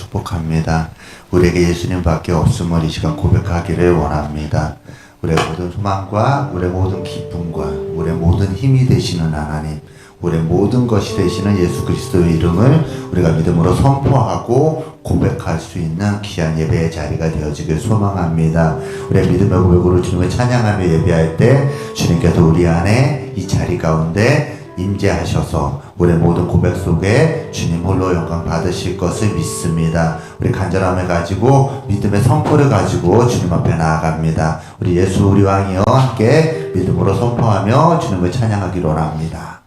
축복합니다. 우리에게 예수님밖에 없음을 이 시간 고백하기를 원합니다. 우리의 모든 소망과 우리의 모든 기쁨과 우리의 모든 힘이 되시는 하나님, 우리의 모든 것이 되시는 예수 그리스도의 이름을 우리가 믿음으로 선포하고 고백할 수 있는 귀한 예배의 자리가 되어지길 소망합니다. 우리의 믿음의 고백으로 주님을 찬양하며 예배할 때 주님께서 우리 안에 이 자리 가운데 임재하셔서 우리의 모든 고백 속에 주님 홀로 영광 받으실 것을 믿습니다. 우리 간절함을 가지고 믿음의 선포를 가지고 주님 앞에 나아갑니다. 우리 예수 우리 왕이여 함께 믿음으로 선포하며 주님을 찬양하기로 합니다.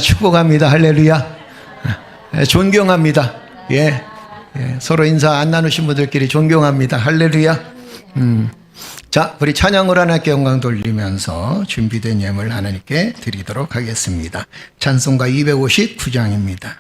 축복합니다. 할렐루야. 존경합니다. 예. 서로 인사 안 나누신 분들끼리 존경합니다. 할렐루야. 자, 우리 찬양을 하나님께 영광 돌리면서 준비된 예물 하나님께 드리도록 하겠습니다. 찬송가 259장입니다.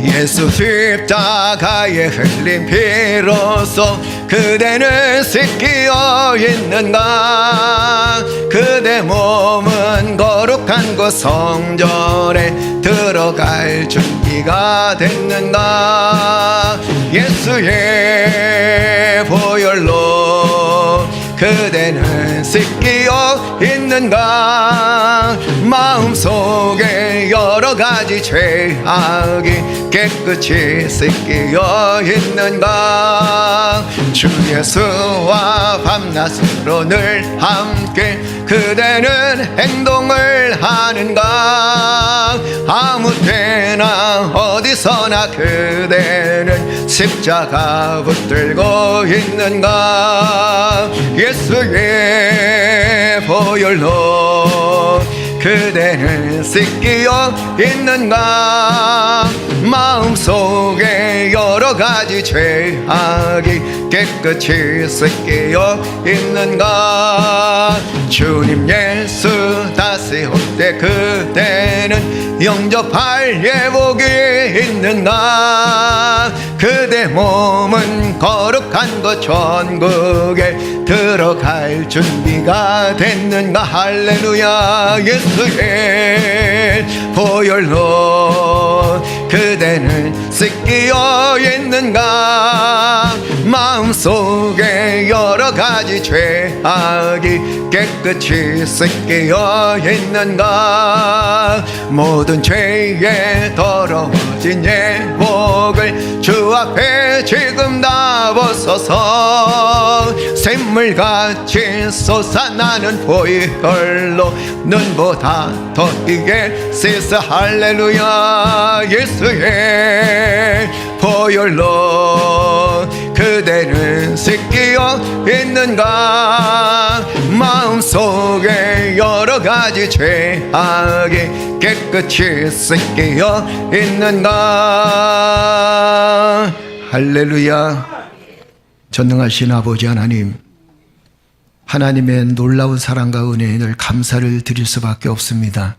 예수 십자가에 흘린 피로써 그대는 씻기어 있는가. 그대 몸은 거룩한 그 성전에 들어갈 준비가 됐는가. 예수의 보혈로 그대는 씻기어 있는가. 마음속에 여러 가지 죄악이 깨끗이 씻기어 있는가. 주 예수와 밤낮으로 늘 함께 그대는 행동을 하는가. 아무 때나 어디서나 그대는 십자가 붙들고 있는가. 예수의 보혈로 그대는 씻기어 있는가. 마음속에 여러 가지 죄악이 깨끗이 씻기어 있는가. 주님 예수 다시 올 때 그대는 영접할 예복이 있는가. 그대 몸은 거룩한 것 천국에 들어갈 준비가 됐는가. 할렐루야. 예수의 보혈로 그대는 씻기어 있는가. 마음속에 여러 가지 죄악이 깨끗이 씻기어 있는가. 모든 죄에 더러워진 예복을 주 앞에 지금 다 벗어서 샘물같이 솟아나는 보혈로 눈보다 더 띄게 씻어. 할렐루야. 예수의 보혈로 그대는 씻기어 있는가. 마음속에 여러 가지 죄악이 깨끗이 씻기어 있는가. 할렐루야. 전능하신 아버지 하나님, 하나님의 놀라운 사랑과 은혜에 늘 감사를 드릴 수밖에 없습니다.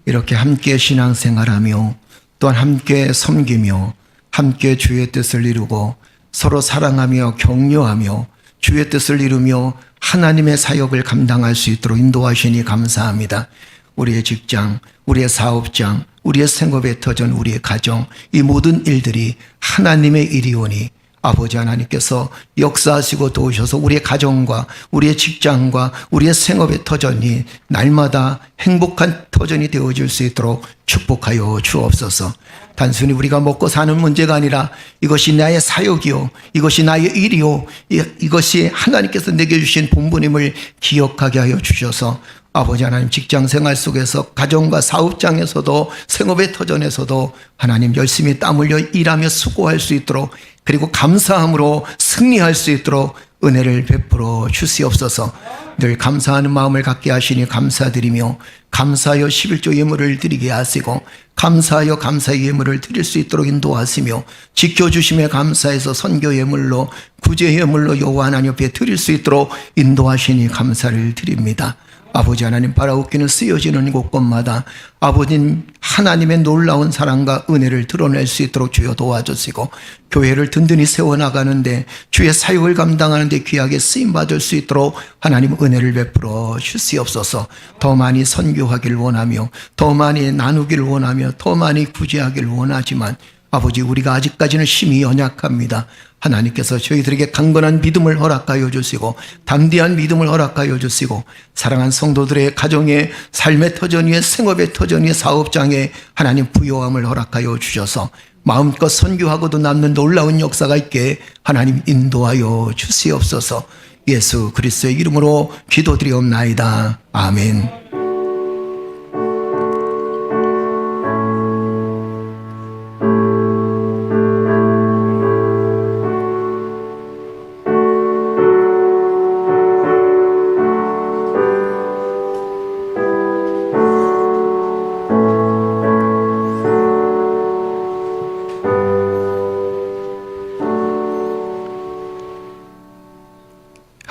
이렇게 함께 신앙생활하며 또한 함께 섬기며 함께 주의 뜻을 이루고 서로 사랑하며 격려하며 주의 뜻을 이루며 하나님의 사역을 감당할 수 있도록 인도하시니 감사합니다. 우리의 직장, 우리의 사업장, 우리의 생업의 터전, 우리의 가정, 이 모든 일들이 하나님의 일이오니 아버지 하나님께서 역사하시고 도우셔서 우리의 가정과 우리의 직장과 우리의 생업의 터전이 날마다 행복한 터전이 되어질 수 있도록 축복하여 주옵소서. 단순히 우리가 먹고 사는 문제가 아니라 이것이 나의 사역이요, 이것이 나의 일이요, 이것이 하나님께서 내게 주신 본분임을 기억하게 하여 주셔서 아버지 하나님 직장생활 속에서 가정과 사업장에서도 생업의 터전에서도 하나님 열심히 땀 흘려 일하며 수고할 수 있도록, 그리고 감사함으로 승리할 수 있도록 은혜를 베풀어 주시옵소서. 늘 감사하는 마음을 갖게 하시니 감사드리며 감사하여 11조 예물을 드리게 하시고 감사하여 감사의 예물을 드릴 수 있도록 인도하시며 지켜주심에 감사해서 선교 예물로 구제 예물로 여호와 하나님 앞에 드릴 수 있도록 인도하시니 감사를 드립니다. 아버지 하나님, 바라옵기는 쓰여지는 곳곳마다 아버님 하나님의 놀라운 사랑과 은혜를 드러낼 수 있도록 주여 도와주시고 교회를 든든히 세워나가는데 주의 사역을 감당하는데 귀하게 쓰임받을 수 있도록 하나님 은혜를 베풀어 주시옵소서. 더 많이 선교하기를 원하며 더 많이 나누기를 원하며 더 많이 구제하기를 원하지만 아버지, 우리가 아직까지는 힘이 연약합니다. 하나님께서 저희들에게 강건한 믿음을 허락하여 주시고 담대한 믿음을 허락하여 주시고 사랑한 성도들의 가정의 삶의 터전 위에 생업의 터전 위에 사업장에 하나님 부요함을 허락하여 주셔서 마음껏 선교하고도 남는 놀라운 역사가 있게 하나님 인도하여 주시옵소서. 예수 그리스도의 이름으로 기도드리옵나이다. 아멘.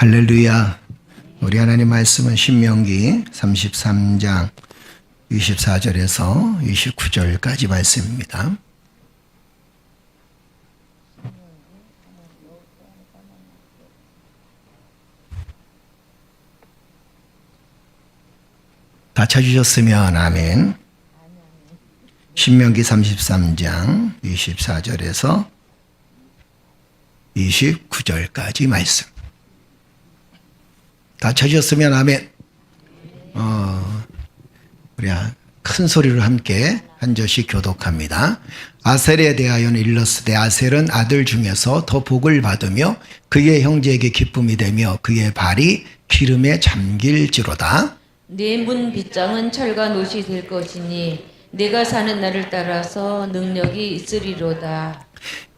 할렐루야. 우리 하나님 말씀은 신명기 33장 24절에서 29절까지 말씀입니다. 다 찾으셨으면 아멘. 신명기 33장 24절에서 29절까지 말씀. 다 찾으셨으면 아멘. 우리 큰 소리로 함께 한 절씩 교독합니다. 아셀에 대하여는 일렀으되 아셀은 아들 중에서 더 복을 받으며 그의 형제에게 기쁨이 되며 그의 발이 기름에 잠길지로다. 네 문 빗장은 철과 노시 될 것이니 네가 사는 날을 따라서 능력이 있으리로다.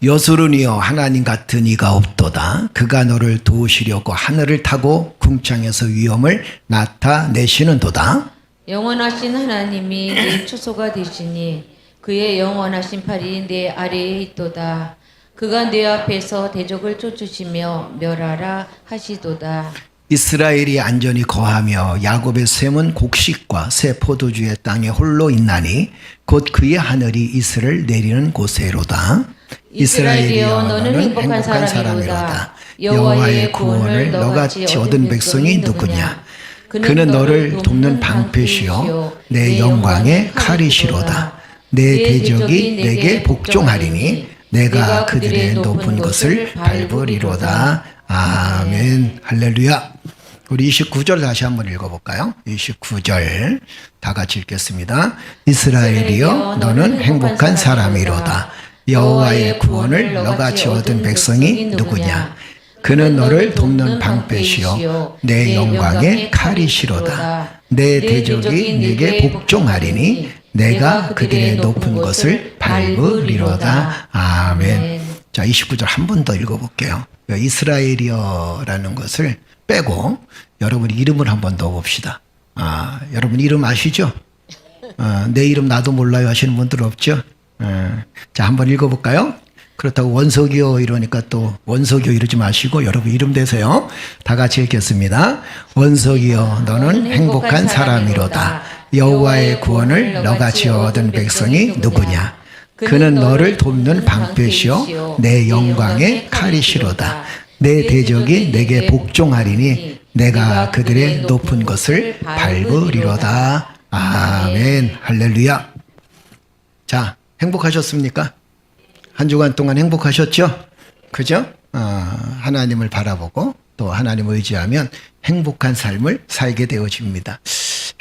여수르니여 하나님 같은 이가 없도다. 그가 너를 도우시려고 하늘을 타고 궁창에서 위엄을 나타내시는도다. 영원하신 하나님이 네 초소가 되시니 그의 영원하신 팔이 내 아래에 있도다. 그가 내 앞에서 대적을 쫓으시며 멸하라 하시도다. 이스라엘이 안전히 거하며 야곱의 샘은 곡식과 새 포도주의 땅에 홀로 있나니 곧 그의 하늘이 이슬을 내리는 곳에로다. 이스라엘이여 너는 행복한 사람이로다. 여호와의 구원을 너같이 얻은 백성이 누구냐? 그는 너를 돕는 방패시요 내 영광의 칼이시로다. 내 대적이 내게 복종하리니 내가 그들의 높은 것을 밟으리로다. 아멘. 할렐루야. 우리 29절 다시 한번 읽어볼까요? 29절 다 같이 읽겠습니다. 이스라엘이여 너는 행복한 사람이로다. 여호와의 구원을 너같이 얻은 백성이 누구냐? 그는 너를 돕는 방패시요 내 영광의 칼이시로다. 내 대적이 내게 복종하리니 내가 그들의 높은 것을 밟으리로다. 아멘. 자, 29절 한 번 더 읽어볼게요. 이스라엘이여라는 것을 빼고 여러분 이름을 한번 넣어봅시다. 여러분 이름 아시죠? 내 이름 나도 몰라요 하시는 분들 없죠? 자, 한번 읽어볼까요? 그렇다고 원석이요 이러니까 또 원석이요 이러지 마시고 여러분 이름 대세요. 다 같이 읽겠습니다. 원석이요 너는 행복한 사람이로다. 여호와의 구원을 너같이 얻은 백성이 누구냐? 그는 너를 돕는 방패시요 내 영광의 칼이시로다. 내 대적이 내게 복종하리니 내가 그들의 높은 것을 밟으리로다. 아멘. 할렐루야. 자, 행복하셨습니까? 한 주간 동안 행복하셨죠? 그죠? 하나님을 바라보고 또 하나님을 의지하면 행복한 삶을 살게 되어집니다.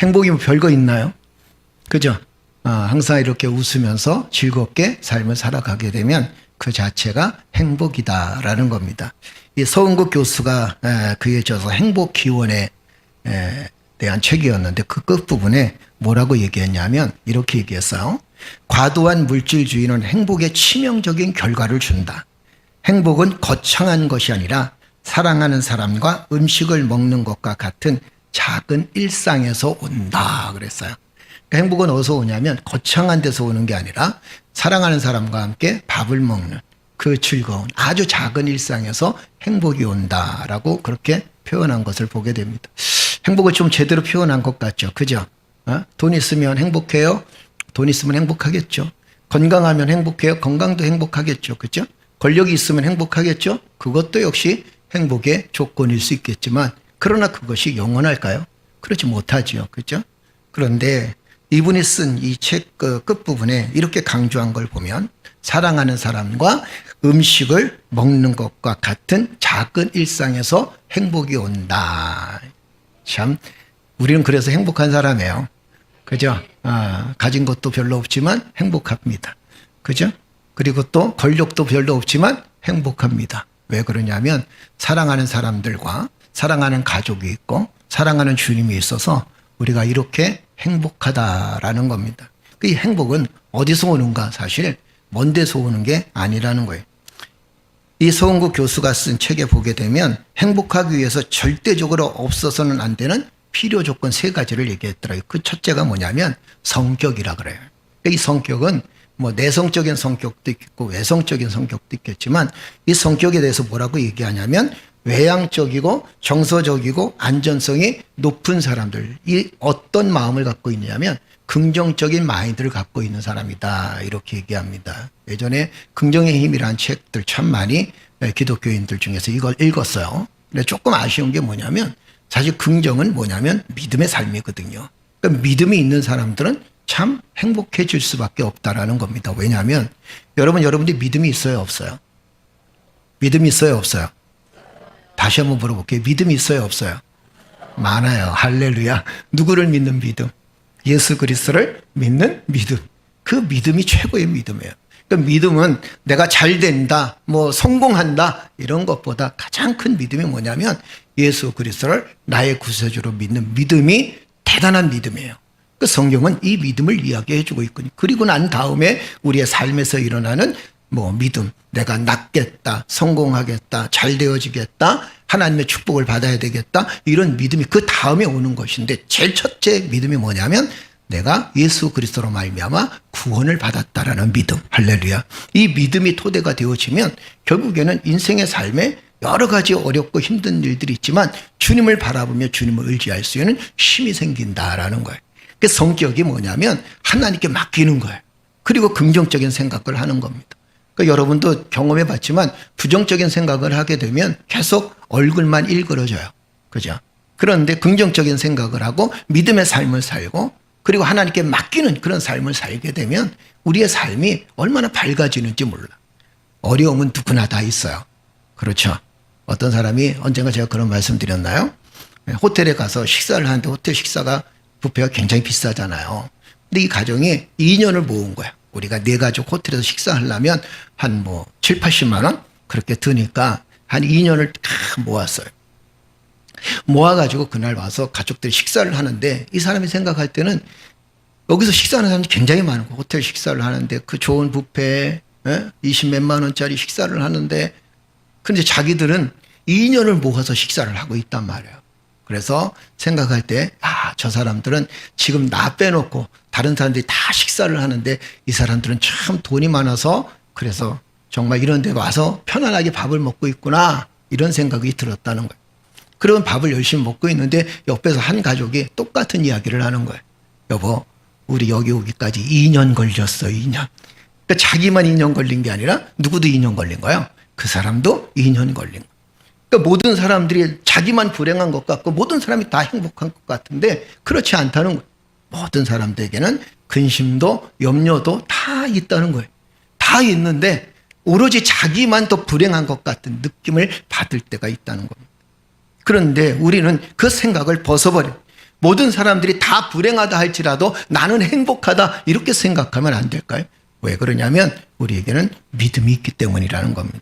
행복이 뭐 별거 있나요? 그죠? 항상 이렇게 웃으면서 즐겁게 삶을 살아가게 되면 그 자체가 행복이다라는 겁니다. 이 서은국 교수가 그에 져서 행복기원에 대한 책이었는데 그 끝부분에 뭐라고 얘기했냐면 이렇게 얘기했어요. 과도한 물질주의는 행복에 치명적인 결과를 준다. 행복은 거창한 것이 아니라 사랑하는 사람과 음식을 먹는 것과 같은 작은 일상에서 온다 그랬어요. 행복은 어디서 오냐면 거창한 데서 오는 게 아니라 사랑하는 사람과 함께 밥을 먹는 그 즐거운 아주 작은 일상에서 행복이 온다라고 그렇게 표현한 것을 보게 됩니다. 행복을 좀 제대로 표현한 것 같죠. 그죠? 돈 있으면 행복해요. 돈 있으면 행복하겠죠. 건강하면 행복해요. 건강도 행복하겠죠. 그죠? 권력이 있으면 행복하겠죠. 그것도 역시 행복의 조건일 수 있겠지만 그러나 그것이 영원할까요? 그렇지 못하지요. 그죠? 그런데 이분이 쓴 이 책 끝부분에 이렇게 강조한 걸 보면 사랑하는 사람과 음식을 먹는 것과 같은 작은 일상에서 행복이 온다. 참, 우리는 그래서 행복한 사람이에요. 그죠? 가진 것도 별로 없지만 행복합니다. 그죠? 그리고 또 권력도 별로 없지만 행복합니다. 왜 그러냐면 사랑하는 사람들과 사랑하는 가족이 있고 사랑하는 주님이 있어서 우리가 이렇게 행복하다라는 겁니다. 이 행복은 어디서 오는가? 사실 먼 데서 오는 게 아니라는 거예요. 이 서은국 교수가 쓴 책에 보게 되면 행복하기 위해서 절대적으로 없어서는 안 되는 필요 조건 3가지를 얘기했더라고요. 그 첫째가 뭐냐면 성격이라 그래요. 이 성격은 뭐 내성적인 성격도 있고 외성적인 성격도 있겠지만 이 성격에 대해서 뭐라고 얘기하냐면 외향적이고 정서적이고 안전성이 높은 사람들, 이 어떤 마음을 갖고 있냐면 긍정적인 마인드를 갖고 있는 사람이다, 이렇게 얘기합니다. 예전에 긍정의 힘이라는 책들 참 많이 기독교인들 중에서 이걸 읽었어요. 근데 조금 아쉬운 게 뭐냐면 사실 긍정은 뭐냐면 믿음의 삶이거든요. 그러니까 믿음이 있는 사람들은 참 행복해질 수밖에 없다라는 겁니다. 왜냐하면 여러분들이 믿음이 있어요, 없어요? 믿음이 있어요, 없어요? 다시 한번 물어볼게요. 믿음이 있어요, 없어요? 많아요. 할렐루야. 누구를 믿는 믿음? 예수 그리스도를 믿는 믿음. 그 믿음이 최고의 믿음이에요. 그러니까 믿음은 내가 잘 된다, 뭐 성공한다, 이런 것보다 가장 큰 믿음이 뭐냐면 예수 그리스도를 나의 구세주로 믿는 믿음이 대단한 믿음이에요. 그 성경은 이 믿음을 이야기해 주고 있거든요. 그리고 난 다음에 우리의 삶에서 일어나는 뭐 믿음, 내가 낫겠다, 성공하겠다, 잘 되어지겠다, 하나님의 축복을 받아야 되겠다, 이런 믿음이 그 다음에 오는 것인데 제일 첫째 믿음이 뭐냐면 내가 예수 그리스도로 말미암아 구원을 받았다라는 믿음. 할렐루야. 이 믿음이 토대가 되어지면 결국에는 인생의 삶에 여러 가지 어렵고 힘든 일들이 있지만 주님을 바라보며 주님을 의지할 수 있는 힘이 생긴다라는 거예요. 그 성격이 뭐냐면 하나님께 맡기는 거예요. 그리고 긍정적인 생각을 하는 겁니다. 그러니까 여러분도 경험해 봤지만 부정적인 생각을 하게 되면 계속 얼굴만 일그러져요. 그죠? 그런데 긍정적인 생각을 하고 믿음의 삶을 살고 그리고 하나님께 맡기는 그런 삶을 살게 되면 우리의 삶이 얼마나 밝아지는지 몰라. 어려움은 누구나 다 있어요. 그렇죠? 어떤 사람이 언젠가 제가 그런 말씀 드렸나요? 호텔에 가서 식사를 하는데 호텔 식사가 뷔페가 굉장히 비싸잖아요. 근데 이 가정이 2년을 모은 거야. 우리가 네 가족 호텔에서 식사하려면 한 뭐 7, 80만 원? 그렇게 드니까 한 2년을 다 모았어요. 모아가지고 그날 와서 가족들이 식사를 하는데 이 사람이 생각할 때는 여기서 식사하는 사람이 굉장히 많은 거예요. 호텔 식사를 하는데 그 좋은 뷔페에 20 몇만 원짜리 식사를 하는데 근데 자기들은 2년을 모아서 식사를 하고 있단 말이에요. 그래서 생각할 때, 저 사람들은 지금 나 빼놓고 다른 사람들이 다 식사를 하는데 이 사람들은 참 돈이 많아서 그래서 정말 이런 데 와서 편안하게 밥을 먹고 있구나. 이런 생각이 들었다는 거예요. 그런 밥을 열심히 먹고 있는데 옆에서 한 가족이 똑같은 이야기를 하는 거예요. 여보, 우리 여기 오기까지 2년 걸렸어, 2년. 그러니까 자기만 2년 걸린 게 아니라 누구도 2년 걸린 거예요. 그 사람도 2년 걸린 거예요. 그러니까 모든 사람들이 자기만 불행한 것 같고 모든 사람이 다 행복한 것 같은데 그렇지 않다는 거예요. 모든 사람들에게는 근심도 염려도 다 있다는 거예요. 다 있는데 오로지 자기만 더 불행한 것 같은 느낌을 받을 때가 있다는 겁니다. 그런데 우리는 그 생각을 벗어버려요. 모든 사람들이 다 불행하다 할지라도 나는 행복하다 이렇게 생각하면 안 될까요? 왜 그러냐면 우리에게는 믿음이 있기 때문이라는 겁니다.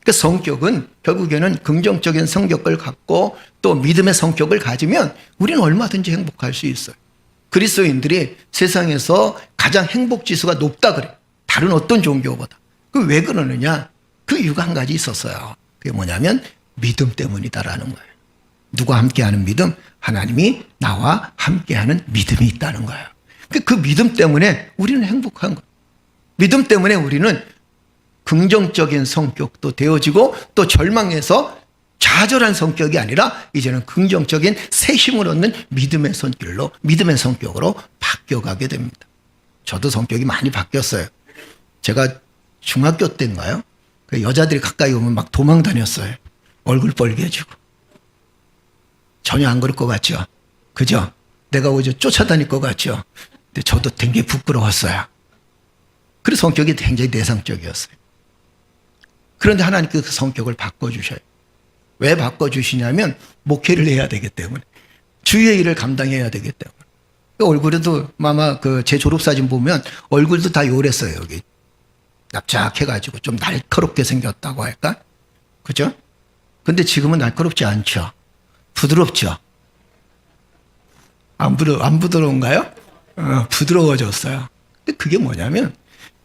그 성격은 결국에는 긍정적인 성격을 갖고 또 믿음의 성격을 가지면 우리는 얼마든지 행복할 수 있어요. 그리스도인들이 세상에서 가장 행복 지수가 높다 그래요. 다른 어떤 종교보다. 그 왜 그러느냐? 그 이유가 한 가지 있었어요. 그게 뭐냐면 믿음 때문이다라는 거예요. 누가 함께하는 믿음? 하나님이 나와 함께하는 믿음이 있다는 거예요. 그 믿음 때문에 우리는 행복한 거예요. 믿음 때문에 우리는 긍정적인 성격도 되어지고 또 절망해서 좌절한 성격이 아니라 이제는 긍정적인 새 힘을 얻는 믿음의 손길로 믿음의 성격으로 바뀌어가게 됩니다. 저도 성격이 많이 바뀌었어요. 제가 중학교 때인가요? 여자들이 가까이 오면 막 도망 다녔어요. 얼굴 빨개지고. 전혀 안 그럴 것 같죠? 그죠? 내가 오히려 쫓아다닐 것 같죠? 근데 저도 굉장히 부끄러웠어요. 그래서 성격이 굉장히 내상적이었어요. 그런데 하나님께서 그 성격을 바꿔주셔요. 왜 바꿔주시냐면 목회를 해야 되기 때문에. 주의 일을 감당해야 되기 때문에. 얼굴에도 아마 제 졸업사진 보면 얼굴도 다 요랬어요. 여기 납작해가지고 좀 날카롭게 생겼다고 할까? 그죠? 근데 지금은 날카롭지 않죠. 부드럽죠. 안 부드러운가요? 부드러워졌어요. 근데 그게 뭐냐면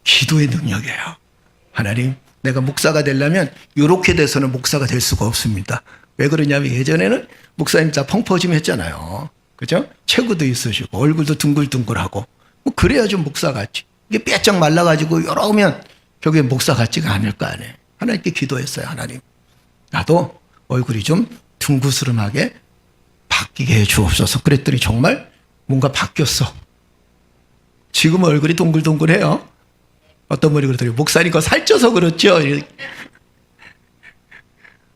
기도의 능력이에요. 하나님, 내가 목사가 되려면 이렇게 돼서는 목사가 될 수가 없습니다. 왜 그러냐면 예전에는 목사님 다 펑퍼짐 했잖아요. 그죠? 체구도 있으시고 얼굴도 둥글둥글하고 뭐 그래야 좀 목사 같지. 이게 빼짝 말라가지고 이러면 결국에 목사 같지가 않을 거 아니에요. 하나님께 기도했어요. 하나님, 나도 얼굴이 좀 둥그스름하게 바뀌게 해 주옵소서. 그랬더니 정말 뭔가 바뀌었어. 지금 얼굴이 동글동글해요. 어떤 분이 그러더니 목사니까 살쪄서 그렇죠.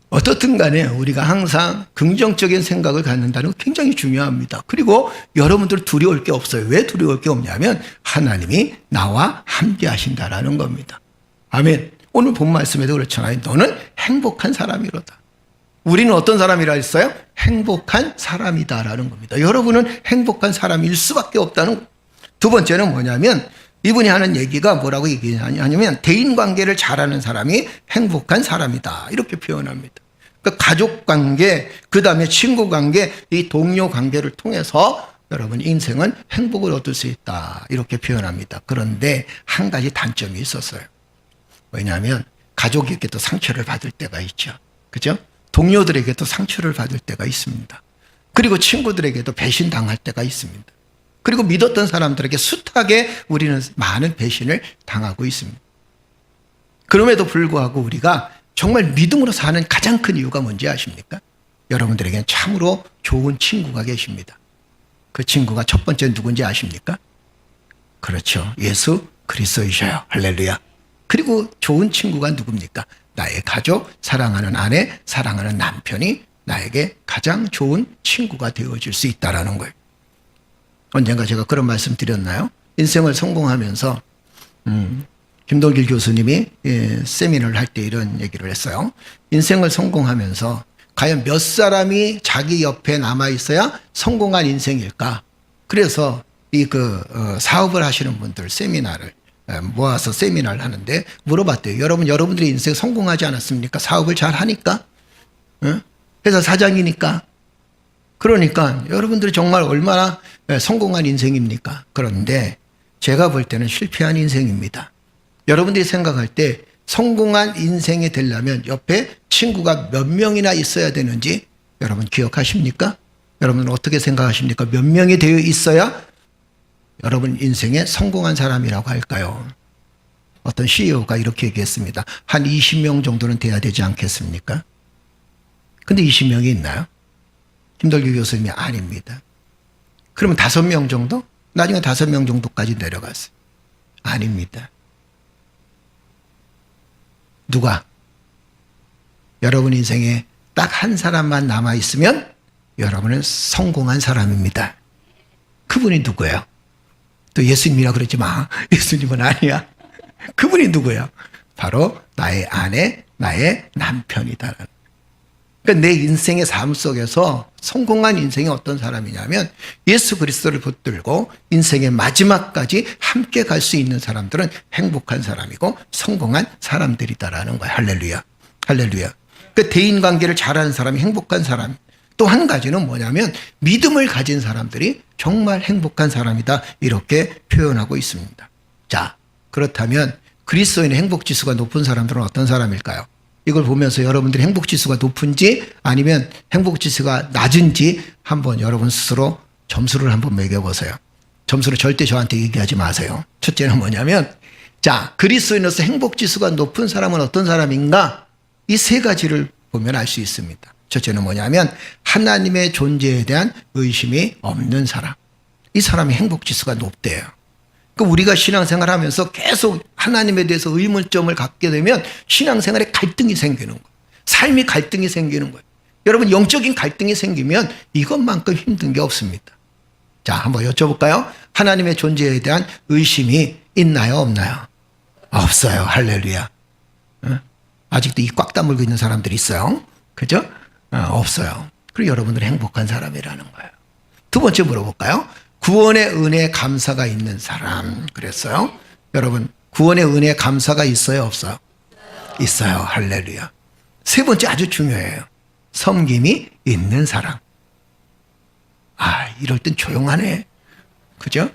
어떻든 간에 우리가 항상 긍정적인 생각을 갖는다는 거 굉장히 중요합니다. 그리고 여러분들 두려울 게 없어요. 왜 두려울 게 없냐면 하나님이 나와 함께 하신다라는 겁니다. 아멘. 오늘 본 말씀에도 그렇잖아요. 너는 행복한 사람이로다. 우리는 어떤 사람이라 했어요? 행복한 사람이다라는 겁니다. 여러분은 행복한 사람일 수밖에 없다는 거예요. 두 번째는 뭐냐면 이분이 하는 얘기가 뭐라고 얘기하냐면 대인관계를 잘하는 사람이 행복한 사람이다 이렇게 표현합니다. 그러니까 가족관계, 그 다음에 친구관계, 이 동료관계를 통해서 여러분 인생은 행복을 얻을 수 있다 이렇게 표현합니다. 그런데 한 가지 단점이 있었어요. 왜냐하면 가족에게도 상처를 받을 때가 있죠. 그죠? 동료들에게도 상처를 받을 때가 있습니다. 그리고 친구들에게도 배신당할 때가 있습니다. 그리고 믿었던 사람들에게 숱하게 우리는 많은 배신을 당하고 있습니다. 그럼에도 불구하고 우리가 정말 믿음으로 사는 가장 큰 이유가 뭔지 아십니까? 여러분들에게는 참으로 좋은 친구가 계십니다. 그 친구가 첫 번째 누군지 아십니까? 그렇죠. 예수 그리스도이셔요. 할렐루야. 그리고 좋은 친구가 누굽니까? 나의 가족, 사랑하는 아내, 사랑하는 남편이 나에게 가장 좋은 친구가 되어줄 수 있다는 거예요. 언젠가 제가 그런 말씀 드렸나요? 인생을 성공하면서 김동길 교수님이 세미나를 할 때 이런 얘기를 했어요. 인생을 성공하면서 과연 몇 사람이 자기 옆에 남아있어야 성공한 인생일까? 그래서 사업을 하시는 분들 세미나를 모아서 세미나를 하는데 물어봤대요. 여러분들의 인생 성공하지 않았습니까? 사업을 잘 하니까? 회사 사장이니까? 그러니까 여러분들이 정말 얼마나 성공한 인생입니까? 그런데 제가 볼 때는 실패한 인생입니다. 여러분들이 생각할 때 성공한 인생이 되려면 옆에 친구가 몇 명이나 있어야 되는지 여러분 기억하십니까? 여러분은 어떻게 생각하십니까? 몇 명이 되어 있어야 여러분 인생에 성공한 사람이라고 할까요? 어떤 CEO가 이렇게 얘기했습니다. 한 20명 정도는 돼야 되지 않겠습니까? 근데 20명이 있나요? 김덕규 교수님이 아닙니다. 그러면 5명 정도? 나중에 5명 정도까지 내려갔어요. 아닙니다. 누가? 여러분 인생에 딱 한 사람만 남아있으면 여러분은 성공한 사람입니다. 그분이 누구예요? 또 예수님이라 그러지 마. 예수님은 아니야. 그분이 누구예요? 바로 나의 아내, 나의 남편이다. 그러니까 내 인생의 삶 속에서 성공한 인생이 어떤 사람이냐면 예수 그리스도를 붙들고 인생의 마지막까지 함께 갈 수 있는 사람들은 행복한 사람이고 성공한 사람들이다라는 거예요. 할렐루야. 할렐루야. 그러니까 대인관계를 잘하는 사람이 행복한 사람. 또 한 가지는 뭐냐면 믿음을 가진 사람들이 정말 행복한 사람이다 이렇게 표현하고 있습니다. 자, 그렇다면 그리스도인의 행복지수가 높은 사람들은 어떤 사람일까요? 이걸 보면서 여러분들이 행복지수가 높은지 아니면 행복지수가 낮은지 한번 여러분 스스로 점수를 한번 매겨보세요. 점수를 절대 저한테 얘기하지 마세요. 첫째는 뭐냐면 자, 그리스도인으로서 행복지수가 높은 사람은 어떤 사람인가? 이 세 가지를 보면 알 수 있습니다. 첫째는 뭐냐면 하나님의 존재에 대한 의심이 없는 사람. 이 사람이 행복지수가 높대요. 그러니까 우리가 신앙생활 하면서 계속 하나님에 대해서 의문점을 갖게 되면 신앙생활에 갈등이 생기는 거예요. 삶이 갈등이 생기는 거예요. 여러분 영적인 갈등이 생기면 이것만큼 힘든 게 없습니다. 자, 한번 여쭤볼까요? 하나님의 존재에 대한 의심이 있나요? 없나요? 없어요. 할렐루야. 아직도 입 꽉 다물고 있는 사람들이 있어요. 그죠? 없어요. 그리고 여러분들은 행복한 사람이라는 거예요. 두 번째 물어볼까요? 구원의 은혜에 감사가 있는 사람 그랬어요. 여러분 구원의 은혜에 감사가 있어요? 없어요? 있어요. 할렐루야. 세 번째 아주 중요해요. 섬김이 있는 사람. 아, 이럴 땐 조용하네. 그죠?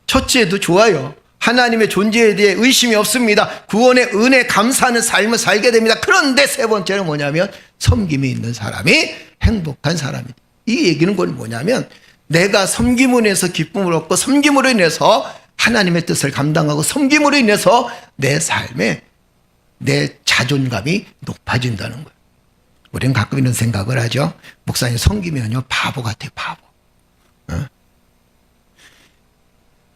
첫째도 좋아요. 하나님의 존재에 대해 의심이 없습니다. 구원의 은혜에 감사하는 삶을 살게 됩니다. 그런데 세 번째는 뭐냐면 섬김이 있는 사람이 행복한 사람이다. 이 얘기는 건 뭐냐면 내가 섬김으로 인해서 기쁨을 얻고 섬김으로 인해서 하나님의 뜻을 감당하고 섬김으로 인해서 내 삶에 내 자존감이 높아진다는 거예요. 우리는 가끔 이런 생각을 하죠. 목사님 섬기면요 바보 같아요. 바보.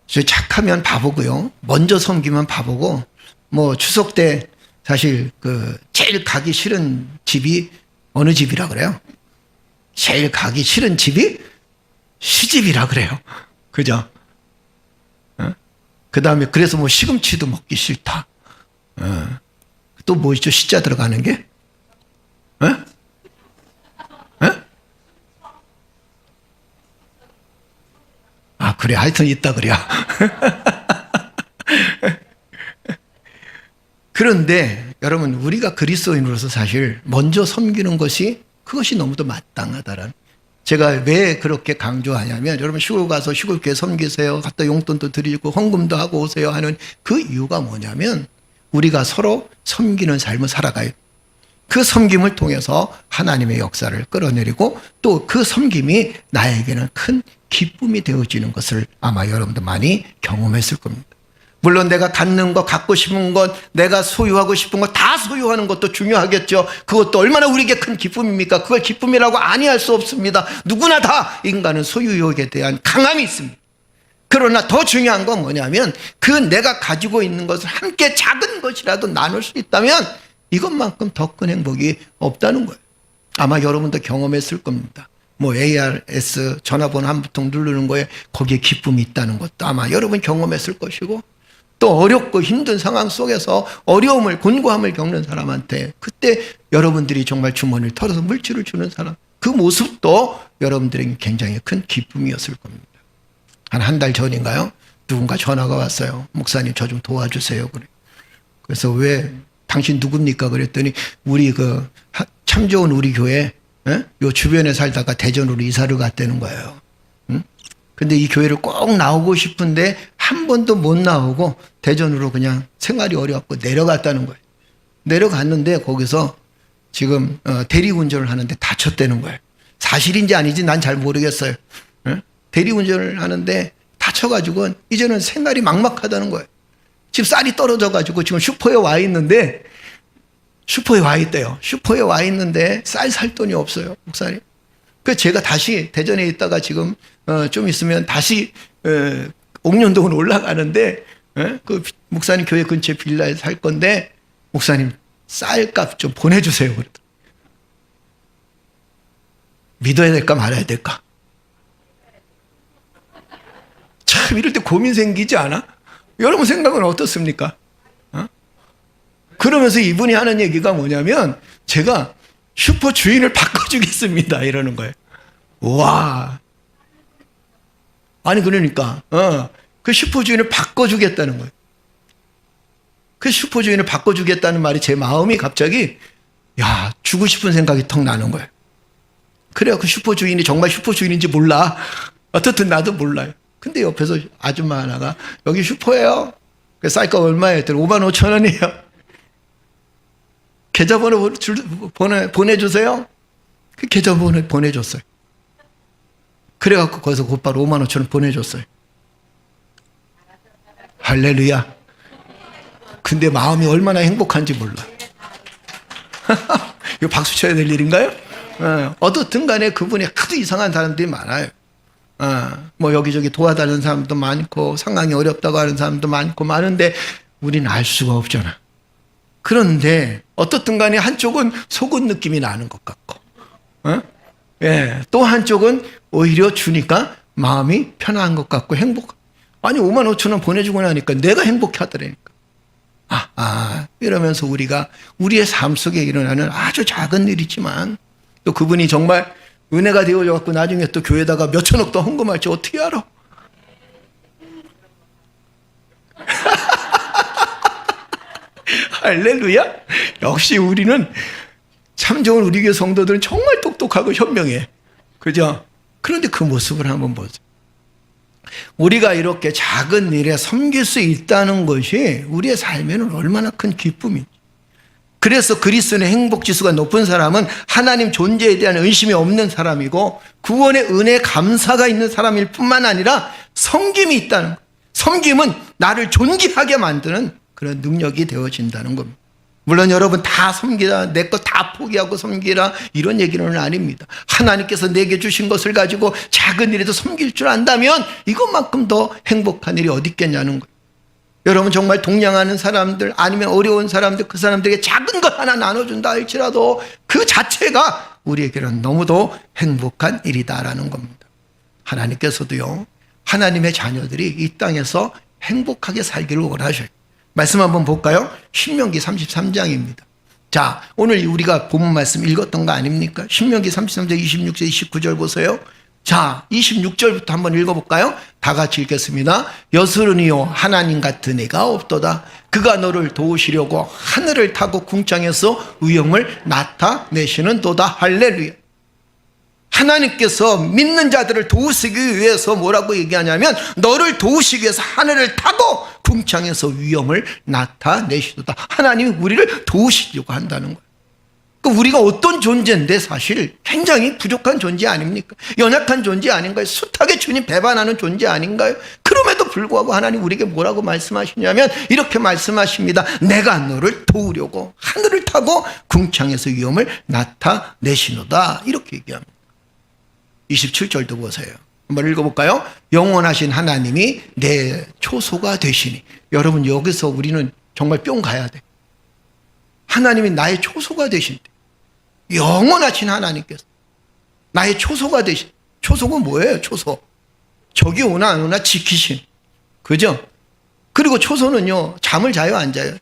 착하면 바보고요. 먼저 섬기면 바보고, 뭐 추석 때 사실 그 제일 가기 싫은 집이 어느 집이라 그래요? 제일 가기 싫은 집이 시집이라 그래요. 그죠? 그 다음에 그래서 뭐 시금치도 먹기 싫다. 또 뭐 있죠? 시자 들어가는 게? 아, 그래. 하여튼 있다 그래야. 그런데 여러분, 우리가 그리스도인으로서 사실 먼저 섬기는 것이 그것이 너무도 마땅하다라는. 제가 왜 그렇게 강조하냐면, 여러분 시골 가서 시골교회 섬기세요. 갔다 용돈도 드리고 헌금도 하고 오세요 하는 그 이유가 뭐냐면, 우리가 서로 섬기는 삶을 살아가요. 그 섬김을 통해서 하나님의 역사를 끌어내리고 또 그 섬김이 나에게는 큰 기쁨이 되어지는 것을 아마 여러분도 많이 경험했을 겁니다. 물론 내가 갖는 것, 갖고 싶은 것, 내가 소유하고 싶은 것 다 소유하는 것도 중요하겠죠. 그것도 얼마나 우리에게 큰 기쁨입니까? 그걸 기쁨이라고 아니할 수 없습니다. 누구나 다 인간은 소유욕에 대한 강함이 있습니다. 그러나 더 중요한 건 뭐냐면 그 내가 가지고 있는 것을 함께 작은 것이라도 나눌 수 있다면 이것만큼 더 큰 행복이 없다는 거예요. 아마 여러분도 경험했을 겁니다. 뭐 ARS 전화번호 한 부통 누르는 거에 거기에 기쁨이 있다는 것도 아마 여러분 경험했을 것이고, 또 어렵고 힘든 상황 속에서 어려움을, 곤고함을 겪는 사람한테 그때 여러분들이 정말 주머니를 털어서 물질을 주는 사람, 그 모습도 여러분들에게 굉장히 큰 기쁨이었을 겁니다. 한 달 전인가요? 누군가 전화가 왔어요. 목사님 저 좀 도와주세요. 그래. 그래서 왜 당신 누굽니까? 그랬더니 우리 그 참 좋은 우리 교회 요 주변에 살다가 대전으로 이사를 갔다는 거예요. 근데 이 교회를 꼭 나오고 싶은데 한 번도 못 나오고 대전으로 그냥 생활이 어려웠고 내려갔다는 거예요. 내려갔는데 거기서 지금 대리운전을 하는데 다쳤다는 거예요. 사실인지 아닌지 난 잘 모르겠어요. 대리운전을 하는데 다쳐가지고 이제는 생활이 막막하다는 거예요. 지금 쌀이 떨어져가지고 지금 슈퍼에 와 있는데, 슈퍼에 와 있대요. 슈퍼에 와 있는데 쌀 살 돈이 없어요, 목사님. 그래서 제가 다시 대전에 있다가 지금 좀 있으면 다시 옥년동으로 올라가는데 그 목사님 교회 근처에 빌라에 살 건데 목사님 쌀값 좀 보내주세요. 그러더라고요. 믿어야 될까 말아야 될까? 참 이럴 때 고민 생기지 않아? 여러분 생각은 어떻습니까? 그러면서 이분이 하는 얘기가 뭐냐면 제가 슈퍼 주인을 바꿔주겠습니다 이러는 거예요. 와, 아니 그러니까 그 슈퍼 주인을 바꿔주겠다는 거예요. 그 슈퍼 주인을 바꿔주겠다는 말이 제 마음이 갑자기 야 주고 싶은 생각이 턱 나는 거예요. 그래야 그 슈퍼 주인이 정말 슈퍼 주인인지 몰라. 어떻든 나도 몰라요. 근데 옆에서 아줌마 하나가 여기 슈퍼예요. 그 쌀값 얼마예요? 55,000원이에요. 계좌번호 보내주세요. 그 계좌번호 보내줬어요. 그래갖고 거기서 곧바로 55,000원 보내줬어요. 할렐루야. 근데 마음이 얼마나 행복한지 몰라. 이거 박수 쳐야 될 일인가요? 어떻든 간에 그분이 하도 이상한 사람들이 많아요. 뭐 여기저기 도와달라는 사람도 많고 상황이 어렵다고 하는 사람도 많고 많은데 우리는 알 수가 없잖아. 그런데 어떻든 간에 한쪽은 속은 느낌이 나는 것 같고 예, 또 한쪽은 오히려 주니까 마음이 편한 것 같고 행복. 아니 55,000원 보내주고 나니까 내가 행복해 하더라니까. 이러면서 우리가 우리의 삶 속에 일어나는 아주 작은 일이지만 또 그분이 정말 은혜가 되어져갖고 나중에 또 교회에다가 몇천억 더 헌금할지 어떻게 알아? 할렐루야. 역시 우리는 참 좋은 우리 교회 성도들은 정말 똑똑하고 현명해. 그죠? 그런데 그 모습을 한번 보세요. 우리가 이렇게 작은 일에 섬길 수 있다는 것이 우리의 삶에는 얼마나 큰 기쁨인지. 그래서 그리스도의 행복지수가 높은 사람은 하나님 존재에 대한 의심이 없는 사람이고 구원의 은혜에 감사가 있는 사람일 뿐만 아니라 섬김이 있다는 거예요. 섬김은 나를 존귀하게 만드는 그런 능력이 되어진다는 겁니다. 물론 여러분 다 섬기라, 내 것 다 포기하고 섬기라, 이런 얘기는 아닙니다. 하나님께서 내게 주신 것을 가지고 작은 일에도 섬길 줄 안다면 이것만큼 더 행복한 일이 어디 있겠냐는 거예요. 여러분 정말 동냥하는 사람들, 아니면 어려운 사람들, 그 사람들에게 작은 것 하나 나눠준다 할지라도 그 자체가 우리에게는 너무도 행복한 일이다라는 겁니다. 하나님께서도요, 하나님의 자녀들이 이 땅에서 행복하게 살기를 원하셔요. 말씀 한번 볼까요? 신명기 33장입니다. 자, 오늘 우리가 본문 말씀 읽었던 거 아닙니까? 신명기 33장 26절 29절 보세요. 자, 26절부터 한번 읽어볼까요? 다 같이 읽겠습니다. 여스르니요, 하나님 같은 이가 없도다. 그가 너를 도우시려고 하늘을 타고 궁창에서 위엄을 나타내시는 도다. 할렐루야. 하나님께서 믿는 자들을 도우시기 위해서 뭐라고 얘기하냐면, 너를 도우시기 위해서 하늘을 타고 궁창에서 위엄을 나타내시도다. 하나님이 우리를 도우시려고 한다는 거예요. 그러니까 우리가 어떤 존재인데 사실 굉장히 부족한 존재 아닙니까? 연약한 존재 아닌가요? 숱하게 주님 배반하는 존재 아닌가요? 그럼에도 불구하고 하나님 우리에게 뭐라고 말씀하시냐면 이렇게 말씀하십니다. 내가 너를 도우려고 하늘을 타고 궁창에서 위엄을 나타내시노다. 이렇게 얘기합니다. 27절도 보세요. 한번 읽어볼까요? 영원하신 하나님이 내 초소가 되시니. 여러분 여기서 우리는 정말 뿅 가야 돼. 하나님이 나의 초소가 되신대. 영원하신 하나님께서 나의 초소가 되신. 초소가 뭐예요? 초소. 적이 오나 안 오나 지키신. 그죠? 그리고 초소는요, 잠을 자요 안 자요?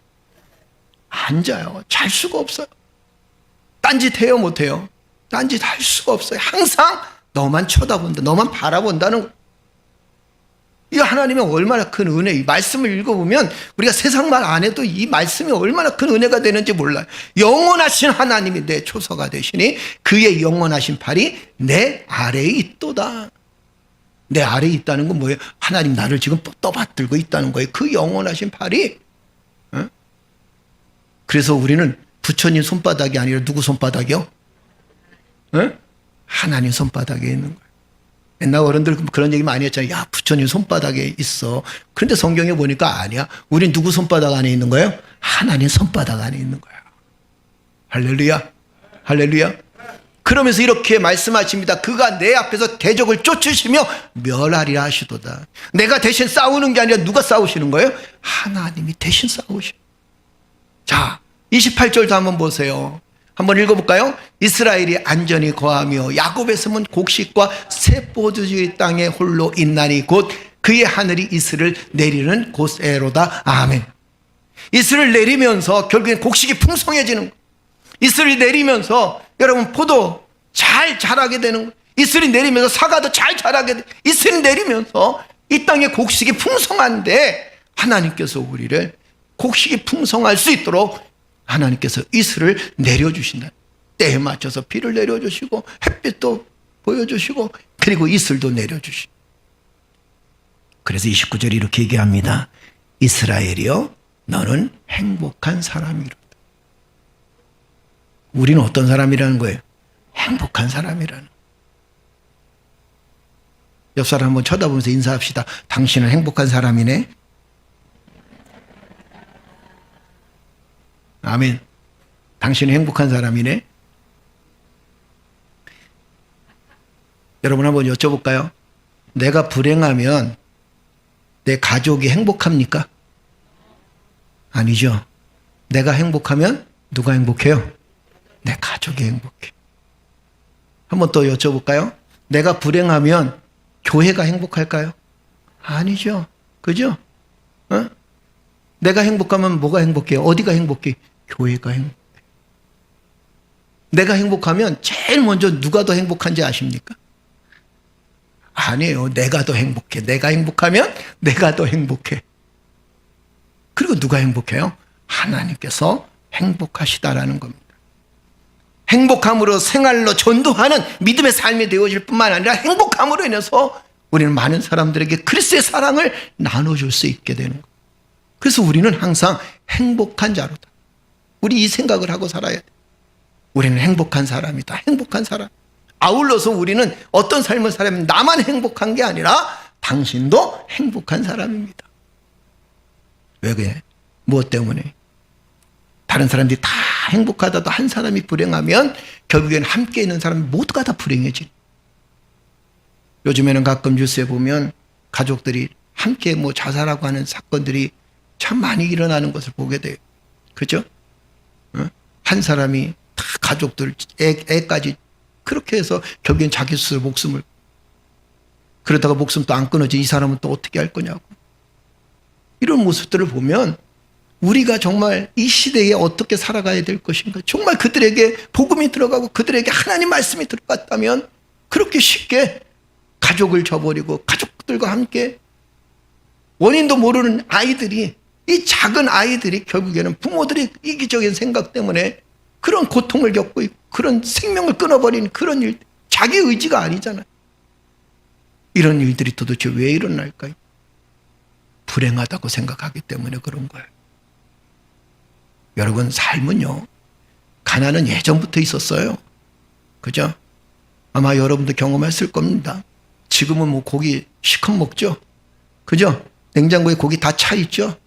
안 자요. 잘 수가 없어요. 딴짓해요 못해요? 딴짓 할 수가 없어요. 항상 너만 쳐다본다, 너만 바라본다는 거. 이 하나님의 얼마나 큰 은혜, 이 말씀을 읽어보면 우리가 세상 말 안 해도 이 말씀이 얼마나 큰 은혜가 되는지 몰라요. 영원하신 하나님이 내 초소가 되시니 그의 영원하신 팔이 내 아래에 있도다. 내 아래에 있다는 건 뭐예요? 하나님 나를 지금 떠받들고 있다는 거예요. 그 영원하신 팔이. 그래서 우리는 부처님 손바닥이 아니라 누구 손바닥이요? 하나님 손바닥에 있는 거예요. 옛날 어른들 그런 얘기 많이 했잖아요. 야, 부처님 손바닥에 있어. 그런데 성경에 보니까 아니야. 우린 누구 손바닥 안에 있는 거예요? 하나님 손바닥 안에 있는 거야. 할렐루야. 할렐루야. 그러면서 이렇게 말씀하십니다. 그가 내 앞에서 대적을 쫓으시며 멸하리라 하시도다. 내가 대신 싸우는 게 아니라 누가 싸우시는 거예요? 하나님이 대신 싸우시는. 자, 28절도 한번 보세요. 한번 읽어볼까요? 이스라엘이 안전히 거하며 야곱의 섬은 곡식과 새포도주의 땅에 홀로 있나니 곧 그의 하늘이 이슬을 내리는 곳에로다. 아멘. 이슬을 내리면서 결국엔 곡식이 풍성해지는 거예요. 이슬이 내리면서 여러분 포도 잘 자라게 되는 거예요. 이슬이 내리면서 사과도 잘 자라게 돼요. 이슬이 내리면서 이 땅에 곡식이 풍성한데 하나님께서 우리를 곡식이 풍성할 수 있도록 하나님께서 이슬을 내려주신다. 때에 맞춰서 비를 내려주시고 햇빛도 보여주시고 그리고 이슬도 내려주시고. 그래서 29절이 이렇게 얘기합니다. 이스라엘이여 너는 행복한 사람이로다. 우리는 어떤 사람이라는 거예요? 행복한 사람이라는. 옆 사람 한번 쳐다보면서 인사합시다. 당신은 행복한 사람이네. 아멘. 당신은 행복한 사람이네. 여러분 한번 여쭤볼까요? 내가 불행하면 내 가족이 행복합니까? 아니죠. 내가 행복하면 누가 행복해요? 내 가족이 행복해. 한번 또 여쭤볼까요? 내가 불행하면 교회가 행복할까요? 아니죠. 그죠? 내가 행복하면 뭐가 행복해요? 어디가 행복해? 교회가 행복해. 내가 행복하면 제일 먼저 누가 더 행복한지 아십니까? 아니에요. 내가 더 행복해. 내가 행복하면 내가 더 행복해. 그리고 누가 행복해요? 하나님께서 행복하시다라는 겁니다. 행복함으로 생활로 전도하는 믿음의 삶이 되어질 뿐만 아니라 행복함으로 인해서 우리는 많은 사람들에게 그리스도의 사랑을 나눠줄 수 있게 되는 거예요. 그래서 우리는 항상 행복한 자로다. 우리 이 생각을 하고 살아야 돼. 우리는 행복한 사람이다. 행복한 사람. 아울러서 우리는 어떤 삶을 살아면 나만 행복한 게 아니라 당신도 행복한 사람입니다. 왜 그래? 무엇 때문에? 다른 사람들이 다 행복하다도 한 사람이 불행하면 결국에는 함께 있는 사람이 모두가 다 불행해지. 요즘에는 가끔 뉴스에 보면 가족들이 함께 뭐 자살하고 하는 사건들이 참 많이 일어나는 것을 보게 돼요. 그죠? 한 사람이 다 가족들, 애까지 그렇게 해서 결국엔 자기 스스로 목숨을, 그러다가 목숨 또 안 끊어지 이 사람은 또 어떻게 할 거냐고. 이런 모습들을 보면 우리가 정말 이 시대에 어떻게 살아가야 될 것인가. 정말 그들에게 복음이 들어가고 그들에게 하나님 말씀이 들어갔다면 그렇게 쉽게 가족을 저버리고 가족들과 함께 원인도 모르는 아이들이, 이 작은 아이들이 결국에는 부모들의 이기적인 생각 때문에 그런 고통을 겪고 있고 그런 생명을 끊어버리는 그런 일, 자기 의지가 아니잖아요. 이런 일들이 도대체 왜 일어날까요? 불행하다고 생각하기 때문에 그런 거예요. 여러분, 삶은요, 가난은 예전부터 있었어요. 그죠? 아마 여러분도 경험했을 겁니다. 지금은 뭐 고기 시컷 먹죠? 그죠? 냉장고에 고기 다 차 있죠?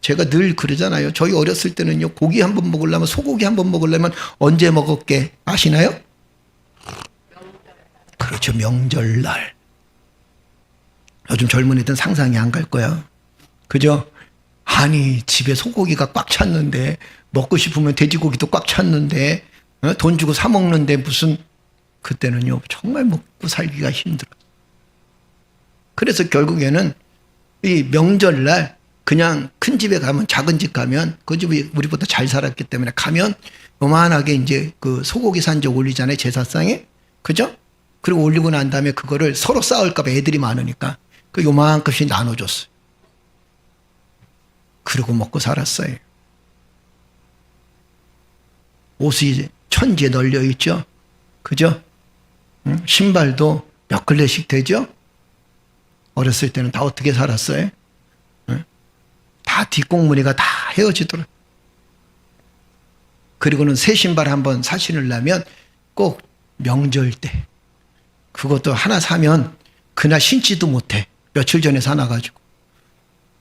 제가 늘 그러잖아요. 저희 어렸을 때는요, 고기 한 번 먹으려면, 소고기 한 번 먹으려면 언제 먹었게 아시나요? 그렇죠. 명절날. 요즘 젊은이들은 상상이 안 갈 거야. 그죠? 아니, 집에 소고기가 꽉 찼는데, 먹고 싶으면 돼지고기도 꽉 찼는데, 돈 주고 사 먹는데 무슨, 그때는요, 정말 먹고 살기가 힘들어. 그래서 결국에는 이 명절날 그냥 큰 집에 가면, 작은 집 가면, 그 집이 우리보다 잘 살았기 때문에 가면 요만하게 이제 그 소고기 산적 올리잖아요, 제사상에. 그죠? 그리고 올리고 난 다음에 그거를 서로 싸울까봐 애들이 많으니까 그 요만큼씩 나눠줬어요. 그러고 먹고 살았어요. 옷이 천지에 널려 있죠? 그죠? 신발도 몇 켤레씩 되죠? 어렸을 때는 다 어떻게 살았어요? 다 뒷공무니가 다 헤어지더라. 그리고는 새 신발 한번 사 신으려면 꼭 명절 때, 그것도 하나 사면 그날 신지도 못해. 며칠 전에 사놔가지고.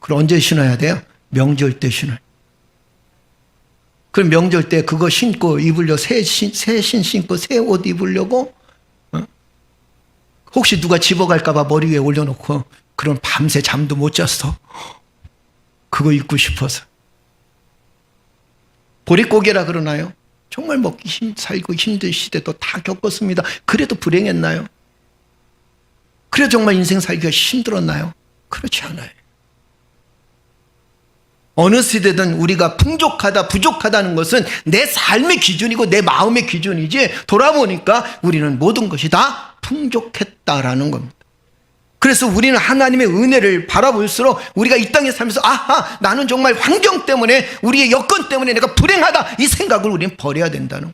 그럼 언제 신어야 돼요? 명절 때 신어요. 그럼 명절 때 그거 신고 입으려고, 새 신 신고 새 옷 입으려고, 혹시 누가 집어갈까봐 머리 위에 올려놓고, 그럼 밤새 잠도 못 잤어. 그거 입고 싶어서. 보릿고개라 그러나요? 정말 먹기 살고 힘든 시대도 다 겪었습니다. 그래도 불행했나요? 그래도 정말 인생 살기가 힘들었나요? 그렇지 않아요. 어느 시대든 우리가 풍족하다, 부족하다는 것은 내 삶의 기준이고 내 마음의 기준이지, 돌아보니까 우리는 모든 것이 다 풍족했다라는 겁니다. 그래서 우리는 하나님의 은혜를 바라볼수록 우리가 이 땅에 살면서, 아하, 나는 정말 환경 때문에, 우리의 여건 때문에 내가 불행하다, 이 생각을 우리는 버려야 된다는 거예요.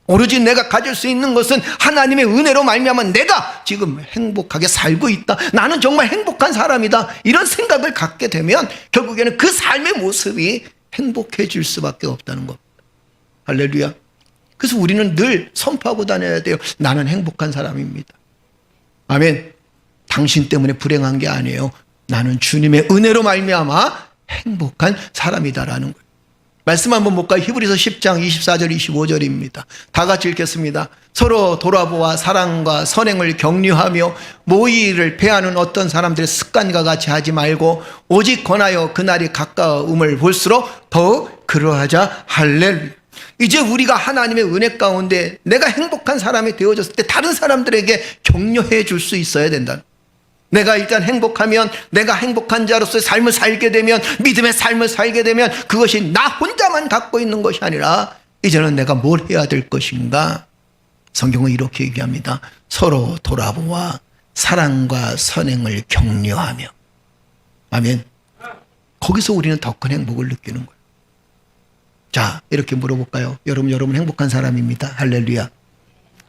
오로지 내가 가질 수 있는 것은 하나님의 은혜로 말미암아 내가 지금 행복하게 살고 있다, 나는 정말 행복한 사람이다, 이런 생각을 갖게 되면 결국에는 그 삶의 모습이 행복해질 수밖에 없다는 겁니다. 할렐루야. 그래서 우리는 늘 선포하고 다녀야 돼요. 나는 행복한 사람입니다. 아멘. 당신 때문에 불행한 게 아니에요. 나는 주님의 은혜로 말미암아 행복한 사람이다라는 거예요. 말씀 한번 볼까요? 히브리서 10장 24절 25절입니다. 다 같이 읽겠습니다. 서로 돌아보아 사랑과 선행을 격려하며 모의를 패하는 어떤 사람들의 습관과 같이 하지 말고 오직 권하여 그날이 가까움을 볼수록 더욱 그러하자. 할렐루야. 이제 우리가 하나님의 은혜 가운데 내가 행복한 사람이 되어졌을 때 다른 사람들에게 격려해 줄 수 있어야 된다. 내가 일단 행복하면, 내가 행복한 자로서의 삶을 살게 되면, 믿음의 삶을 살게 되면 그것이 나 혼자만 갖고 있는 것이 아니라 이제는 내가 뭘 해야 될 것인가? 성경은 이렇게 얘기합니다. 서로 돌아보아 사랑과 선행을 격려하며. 아멘. 거기서 우리는 더 큰 행복을 느끼는 거예요. 자, 이렇게 물어볼까요? 여러분 행복한 사람입니다. 할렐루야.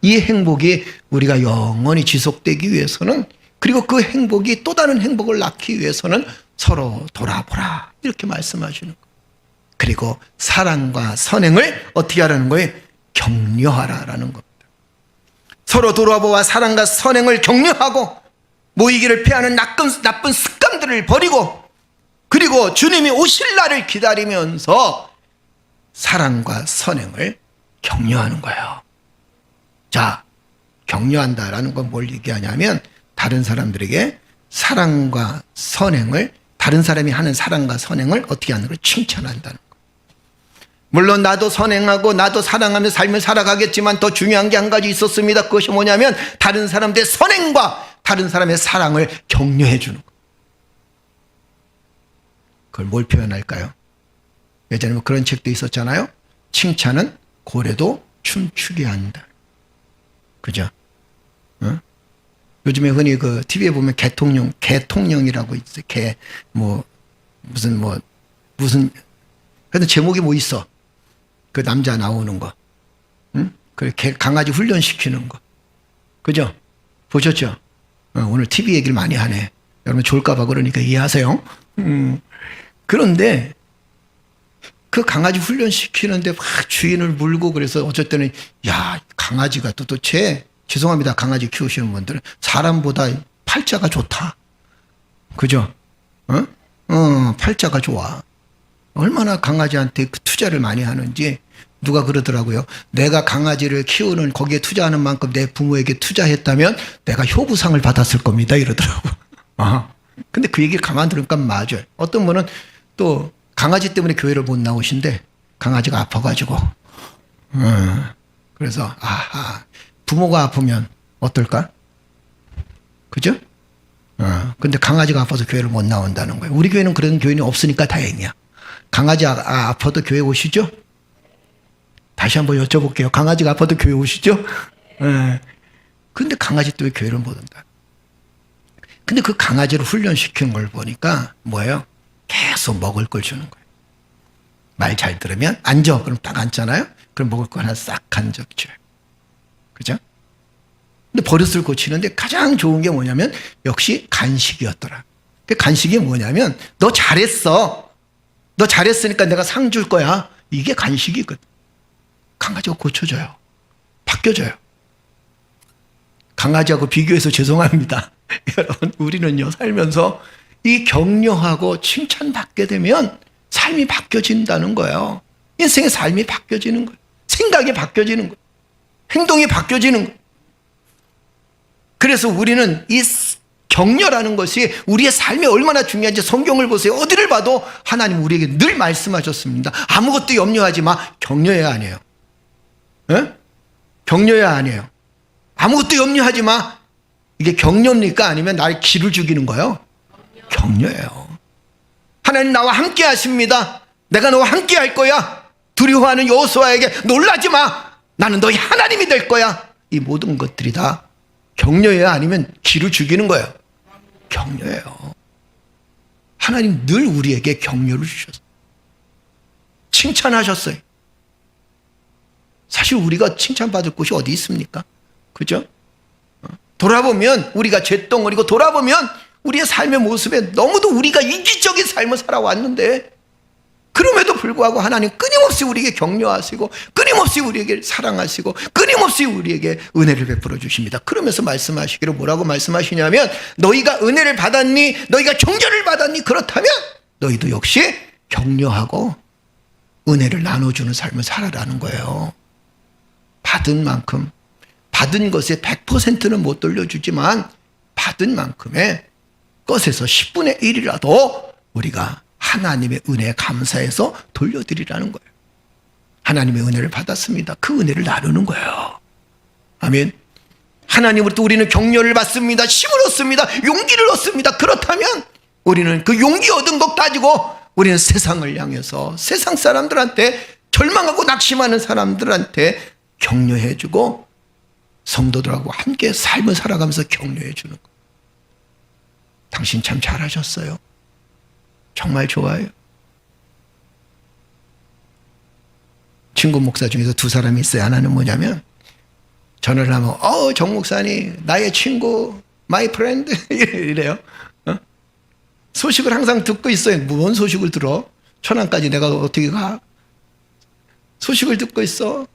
이 행복이 우리가 영원히 지속되기 위해서는, 그리고 그 행복이 또 다른 행복을 낳기 위해서는 서로 돌아보라, 이렇게 말씀하시는 거예요. 그리고 사랑과 선행을 어떻게 하라는 거예요? 격려하라라는 겁니다. 서로 돌아보아 사랑과 선행을 격려하고 모이기를 피하는 나쁜 습관들을 버리고, 그리고 주님이 오실 날을 기다리면서 사랑과 선행을 격려하는 거예요. 자, 격려한다라는 건 뭘 얘기하냐면 다른 사람들에게 사랑과 선행을, 다른 사람이 하는 사랑과 선행을 어떻게 하는 걸 칭찬한다는 거. 물론 나도 선행하고 나도 사랑하며 삶을 살아가겠지만 더 중요한 게 한 가지 있었습니다. 그것이 뭐냐면 다른 사람들의 선행과 다른 사람의 사랑을 격려해 주는 거. 그걸 뭘 표현할까요? 예전에 뭐 그런 책도 있었잖아요. 칭찬은 고래도 춤추게 한다. 그죠? 어? 요즘에 흔히 그 TV에 보면 개통령이라고 있어요. 무슨 그래도 제목이 뭐 있어. 그 남자 나오는 거. 응? 그 강아지 훈련시키는 거. 그죠? 보셨죠? 오늘 TV 얘기를 많이 하네. 여러분 좋을까봐 그러니까 이해하세요. 그런데 그 강아지 훈련시키는데 막 주인을 물고 그래서 어쩔 때는 야, 강아지가 도대체 죄송합니다. 강아지 키우시는 분들은 사람보다 팔자가 좋다. 그죠? 팔자가 좋아. 얼마나 강아지한테 그 투자를 많이 하는지 누가 그러더라고요. 내가 강아지를 키우는 거기에 투자하는 만큼 내 부모에게 투자했다면 내가 효부상을 받았을 겁니다. 이러더라고. 근데 그 얘기를 가만 들으니까 맞아요. 어떤 분은 또 강아지 때문에 교회를 못 나오신데 강아지가 아파가지고 그래서 부모가 아프면 어떨까? 그죠? 근데 강아지가 아파서 교회를 못 나온다는 거예요. 우리 교회는 그런 교인이 없으니까 다행이야. 강아지 아파도 교회 오시죠? 다시 한번 여쭤볼게요. 강아지가 아파도 교회 오시죠? 근데 강아지 때문에 교회를 못 온다. 근데 그 강아지를 훈련시키는 걸 보니까 뭐예요? 계속 먹을 걸 주는 거예요. 말 잘 들으면 앉아. 그럼 딱 앉잖아요? 그럼 먹을 거 하나 싹 한 적 줘요. 그죠? 근데 버릇을 고치는데 가장 좋은 게 뭐냐면 역시 간식이었더라. 그 간식이 뭐냐면 너 잘했어. 너 잘했으니까 내가 상 줄 거야. 이게 간식이거든. 강아지가 고쳐져요. 바뀌어져요. 강아지하고 비교해서 죄송합니다. 여러분, 우리는요, 살면서 이 격려하고 칭찬받게 되면 삶이 바뀌어진다는 거예요. 인생의 삶이 바뀌어지는 거예요. 생각이 바뀌어지는 거예요. 행동이 바뀌어지는 거예요. 그래서 우리는 이 격려라는 것이 우리의 삶에 얼마나 중요한지 성경을 보세요. 어디를 봐도 하나님 우리에게 늘 말씀하셨습니다. 아무것도 염려하지 마. 격려해야 아니에요. 에? 격려해야 아니에요. 아무것도 염려하지 마. 이게 격려입니까? 아니면 나를 기를 죽이는 거예요? 격려예요. 하나님 나와 함께 하십니다. 내가 너와 함께 할 거야. 두려워하는 여호수아에게 놀라지 마. 나는 너희 하나님이 될 거야. 이 모든 것들이 다 격려예요? 아니면 기를 죽이는 거예요? 격려예요. 하나님 늘 우리에게 격려를 주셨어요. 칭찬하셨어요. 사실 우리가 칭찬받을 곳이 어디 있습니까? 그죠? 돌아보면 우리가 잿덩어리고 돌아보면 우리의 삶의 모습에 너무도 우리가 이기적인 삶을 살아왔는데 그럼에도 불구하고 하나님 끊임없이 우리에게 격려하시고 끊임없이 우리에게 사랑하시고 끊임없이 우리에게 은혜를 베풀어 주십니다. 그러면서 말씀하시기를 뭐라고 말씀하시냐면 너희가 은혜를 받았니? 너희가 격려를 받았니? 그렇다면 너희도 역시 격려하고 은혜를 나눠주는 삶을 살아라는 거예요. 받은 만큼 받은 것의 100%는 못 돌려주지만 받은 만큼의 것에서 10분의 1이라도 우리가 하나님의 은혜에 감사해서 돌려드리라는 거예요. 하나님의 은혜를 받았습니다. 그 은혜를 나누는 거예요. 아멘. 하나님으로부터 우리는 격려를 받습니다. 힘을 얻습니다. 용기를 얻습니다. 그렇다면 우리는 그 용기 얻은 것 가지고 우리는 세상을 향해서 세상 사람들한테 절망하고 낙심하는 사람들한테 격려해주고 성도들하고 함께 삶을 살아가면서 격려해 주는 거. 당신 참 잘하셨어요. 정말 좋아요. 친구 목사 중에서 두 사람이 있어요. 하나는 뭐냐면 전화를 하면 정 목사님 나의 친구 마이 프렌드 이래요. 소식을 항상 듣고 있어요. 무슨 소식을 들어? 천안까지 내가 어떻게 가? 소식을 듣고 있어.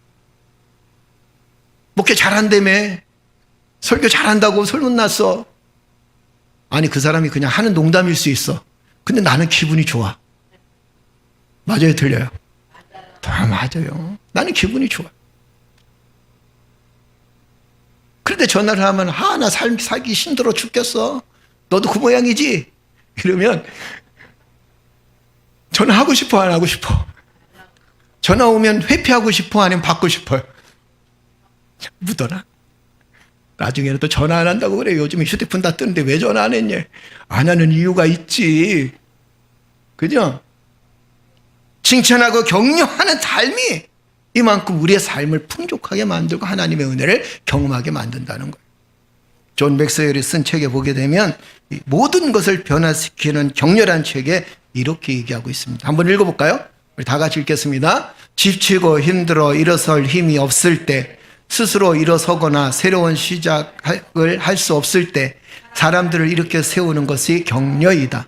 목회 잘한다며. 설교 잘한다고 소문났어. 아니 그 사람이 그냥 하는 농담일 수 있어. 근데 나는 기분이 좋아. 맞아요, 틀려요? 다 맞아요. 나는 기분이 좋아. 그런데 전화를 하면 나 살기 힘들어 죽겠어. 너도 그 모양이지? 이러면 전화하고 싶어 안 하고 싶어? 전화 오면 회피하고 싶어 아니면 받고 싶어요? 묻어라. 나중에는 또 전화 안 한다고 그래. 요즘에 휴대폰 다 뜨는데 왜 전화 안 했냐? 안 하는 이유가 있지. 그죠? 칭찬하고 격려하는 삶이 이만큼 우리의 삶을 풍족하게 만들고 하나님의 은혜를 경험하게 만든다는 거예요. 존 맥스웰이 쓴 책에 보게 되면 모든 것을 변화시키는 격려란 책에 이렇게 얘기하고 있습니다. 한번 읽어볼까요? 우리 다 같이 읽겠습니다. 지치고 힘들어 일어설 힘이 없을 때, 스스로 일어서거나 새로운 시작을 할 수 없을 때 사람들을 이렇게 세우는 것이 격려이다.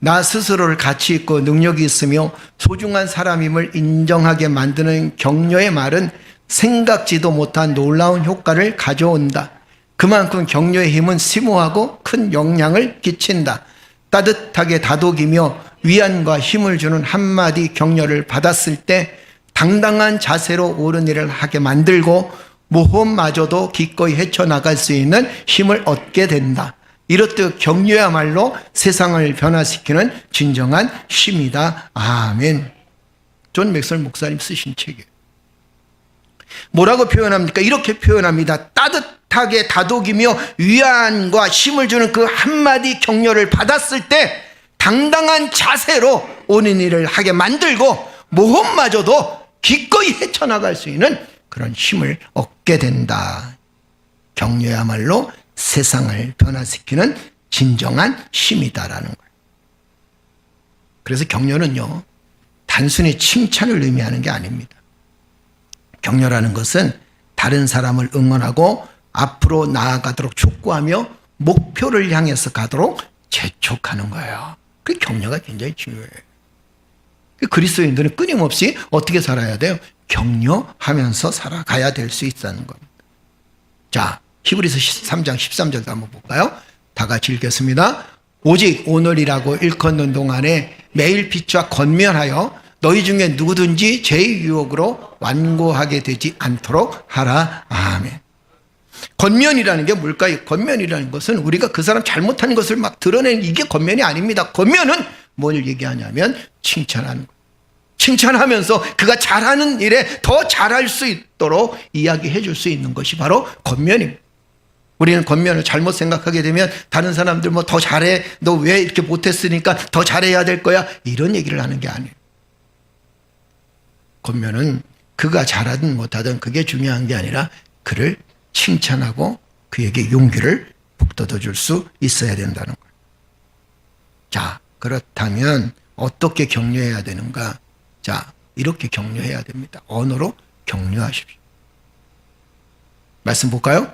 나 스스로를 가치 있고 능력이 있으며 소중한 사람임을 인정하게 만드는 격려의 말은 생각지도 못한 놀라운 효과를 가져온다. 그만큼 격려의 힘은 심오하고 큰 영향을 끼친다. 따뜻하게 다독이며 위안과 힘을 주는 한마디 격려를 받았을 때 당당한 자세로 옳은 일을 하게 만들고 모험마저도 기꺼이 헤쳐나갈 수 있는 힘을 얻게 된다. 이렇듯 격려야말로 세상을 변화시키는 진정한 힘이다. 아멘. 존 맥스웰 목사님 쓰신 책이에요. 뭐라고 표현합니까? 이렇게 표현합니다. 따뜻하게 다독이며 위안과 힘을 주는 그 한마디 격려를 받았을 때 당당한 자세로 옳은 일을 하게 만들고 모험마저도 기꺼이 헤쳐나갈 수 있는 그런 힘을 얻게 된다. 격려야말로 세상을 변화시키는 진정한 힘이다라는 거예요. 그래서 격려는요, 단순히 칭찬을 의미하는 게 아닙니다. 격려라는 것은 다른 사람을 응원하고 앞으로 나아가도록 촉구하며 목표를 향해서 가도록 재촉하는 거예요. 그 격려가 굉장히 중요해요. 그리스도인들은 끊임없이 어떻게 살아야 돼요? 격려하면서 살아가야 될 수 있다는 겁니다. 자, 히브리서 3장 13절도 한번 볼까요? 다 같이 읽겠습니다. 오직 오늘이라고 일컫는 동안에 매일 빛과 권면하여 너희 중에 누구든지 죄의 유혹으로 완고하게 되지 않도록 하라. 아멘. 권면이라는 게 뭘까요? 권면이라는 것은 우리가 그 사람 잘못한 것을 막 드러내는 이게 권면이 아닙니다. 권면은 뭘 얘기하냐면 칭찬하는 거예요. 칭찬하면서 그가 잘하는 일에 더 잘할 수 있도록 이야기해 줄 수 있는 것이 바로 권면입니다. 우리는 권면을 잘못 생각하게 되면 다른 사람들 뭐 더 잘해, 너 왜 이렇게 못했으니까 더 잘해야 될 거야, 이런 얘기를 하는 게 아니에요. 권면은 그가 잘하든 못하든 그게 중요한 게 아니라 그를 칭찬하고 그에게 용기를 북돋워 줄 수 있어야 된다는 거예요. 자, 그렇다면 어떻게 격려해야 되는가? 자, 이렇게 격려해야 됩니다. 언어로 격려하십시오. 말씀 볼까요?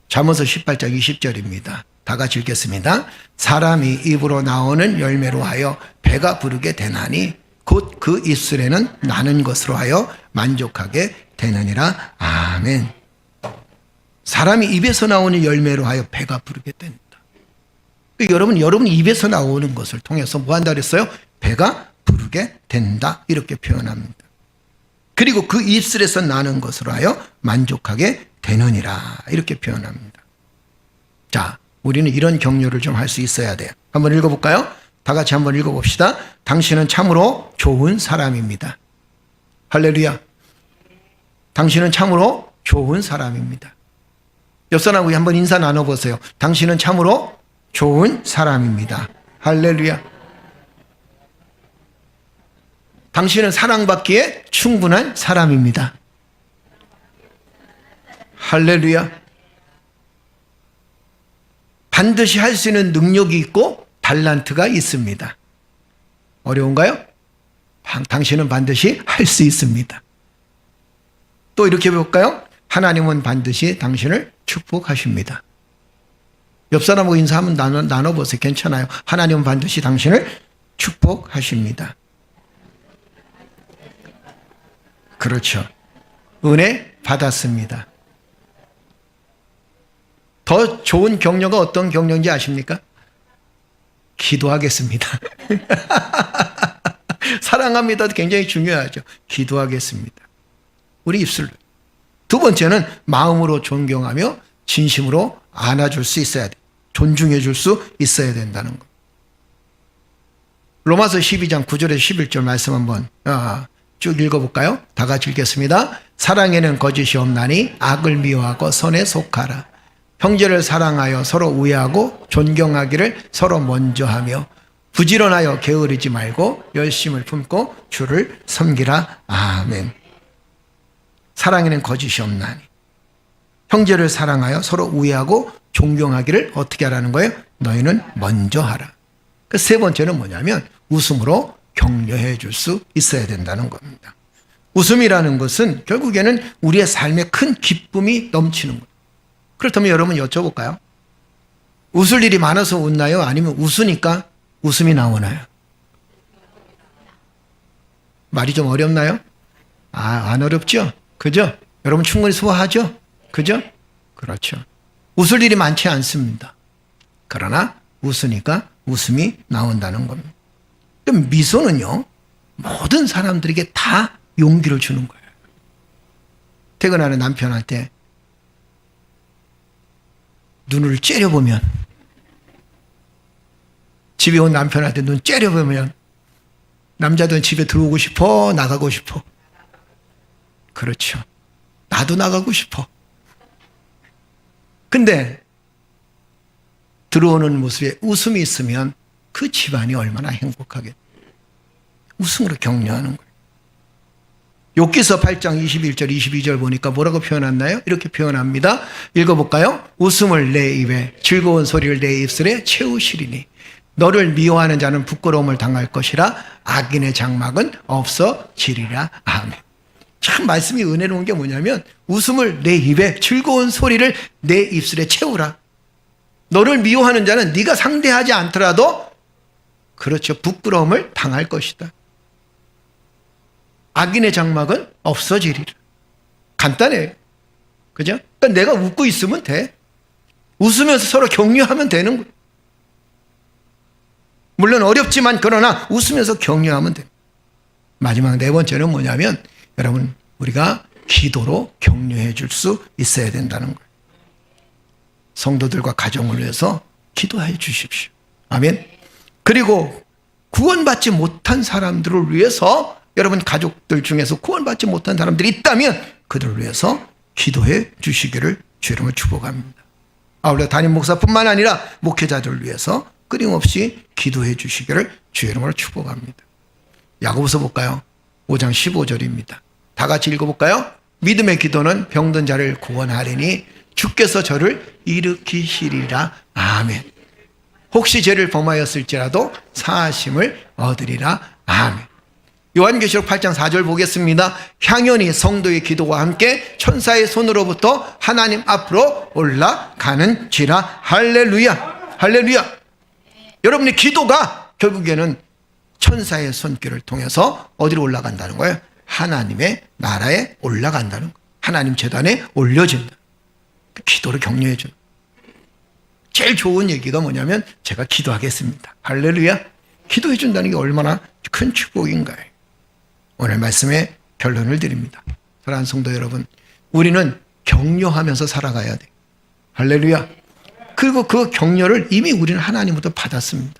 잠언서 18장 20절입니다. 다 같이 읽겠습니다. 사람이 입으로 나오는 열매로 하여 배가 부르게 되나니 곧 그 입술에는 나는 것으로 하여 만족하게 되느니라. 아멘. 사람이 입에서 나오는 열매로 하여 배가 부르게 된다. 여러분 입에서 나오는 것을 통해서 뭐 한다 그랬어요? 배가 부르게 된다. 이렇게 표현합니다. 그리고 그 입술에서 나는 것으로 하여 만족하게 되느니라. 이렇게 표현합니다. 자, 우리는 이런 격려를 좀 할 수 있어야 돼요. 한번 읽어볼까요? 다 같이 한번 읽어봅시다. 당신은 참으로 좋은 사람입니다. 할렐루야. 당신은 참으로 좋은 사람입니다. 옆 사람하고 한번 인사 나눠보세요. 당신은 참으로 좋은 사람입니다. 할렐루야. 당신은 사랑받기에 충분한 사람입니다. 할렐루야. 반드시 할 수 있는 능력이 있고 달란트가 있습니다. 어려운가요? 당신은 반드시 할 수 있습니다. 또 이렇게 볼까요? 하나님은 반드시 당신을 축복하십니다. 옆 사람하고 인사 한번 나눠보세요. 괜찮아요. 하나님은 반드시 당신을 축복하십니다. 그렇죠. 은혜 받았습니다. 더 좋은 격려가 어떤 격려인지 아십니까? 기도하겠습니다. 사랑합니다도 굉장히 중요하죠. 기도하겠습니다. 우리 입술로. 두 번째는 마음으로 존경하며 진심으로 안아줄 수 있어야 돼. 존중해 줄 수 있어야 된다는 거. 로마서 12장 9절에서 11절 말씀 한번 쭉 읽어볼까요? 다 같이 읽겠습니다. 사랑에는 거짓이 없나니 악을 미워하고 선에 속하라. 형제를 사랑하여 서로 우애하고 존경하기를 서로 먼저 하며 부지런하여 게으르지 말고 열심을 품고 주를 섬기라. 아멘. 사랑에는 거짓이 없나니 형제를 사랑하여 서로 우애하고 존경하기를 어떻게 하라는 거예요? 너희는 먼저 하라. 그 세 번째는 뭐냐면 웃음으로 격려해 줄 수 있어야 된다는 겁니다. 웃음이라는 것은 결국에는 우리의 삶에 큰 기쁨이 넘치는 거예요. 그렇다면 여러분 여쭤볼까요? 웃을 일이 많아서 웃나요? 아니면 웃으니까 웃음이 나오나요? 말이 좀 어렵나요? 안 어렵죠? 그죠? 여러분 충분히 소화하죠? 그죠? 그렇죠. 웃을 일이 많지 않습니다. 그러나 웃으니까 웃음이 나온다는 겁니다. 그럼 미소는요, 모든 사람들에게 다 용기를 주는 거예요. 퇴근하는 남편한테 눈을 째려보면, 집에 온 남편한테 눈 째려보면 남자들은 집에 들어오고 싶어, 나가고 싶어? 그렇죠. 나도 나가고 싶어. 근데 들어오는 모습에 웃음이 있으면 그 집안이 얼마나 행복하겠어요. 웃음으로 격려하는 거예요. 욥기서 8장 21절 22절 보니까 뭐라고 표현했나요? 이렇게 표현합니다. 읽어볼까요? 웃음을 내 입에, 즐거운 소리를 내 입술에 채우시리니 너를 미워하는 자는 부끄러움을 당할 것이라 악인의 장막은 없어지리라. 아멘. 참 말씀이 은혜로운 게 뭐냐면 웃음을 내 입에, 즐거운 소리를 내 입술에 채우라. 너를 미워하는 자는 네가 상대하지 않더라도 그렇죠, 부끄러움을 당할 것이다. 악인의 장막은 없어지리라. 간단해요. 그죠? 그러니까 내가 웃고 있으면 돼. 웃으면서 서로 격려하면 되는 거예요. 물론 어렵지만 그러나 웃으면서 격려하면 돼. 마지막 네 번째는 뭐냐면 여러분 우리가 기도로 격려해 줄 수 있어야 된다는 거예요. 성도들과 가정을 위해서 기도해 주십시오. 아멘. 그리고 구원받지 못한 사람들을 위해서 여러분 가족들 중에서 구원받지 못한 사람들이 있다면 그들을 위해서 기도해 주시기를 주 이름으로 축복합니다. 아울러 담임 목사뿐만 아니라 목회자들을 위해서 끊임없이 기도해 주시기를 주 이름으로 축복합니다. 야고보서 볼까요? 5장 15절입니다. 다 같이 읽어볼까요? 믿음의 기도는 병든 자를 구원하리니 주께서 저를 일으키시리라. 아멘. 혹시 죄를 범하였을지라도 사하심을 얻으리라. 아멘. 요한계시록 8장 4절 보겠습니다. 향연이 성도의 기도와 함께 천사의 손으로부터 하나님 앞으로 올라가는지라. 할렐루야. 할렐루야. 여러분의 기도가 결국에는 천사의 손길을 통해서 어디로 올라간다는 거예요? 하나님의 나라에 올라간다는 거예요. 하나님 재단에 올려진다. 기도를 격려해 줘. 제일 좋은 얘기가 뭐냐면 제가 기도하겠습니다. 할렐루야. 기도해 준다는 게 얼마나 큰 축복인가요? 오늘 말씀의 결론을 드립니다. 사랑하는 성도 여러분, 우리는 격려하면서 살아가야 돼. 할렐루야. 그리고 그 격려를 이미 우리는 하나님부터 받았습니다.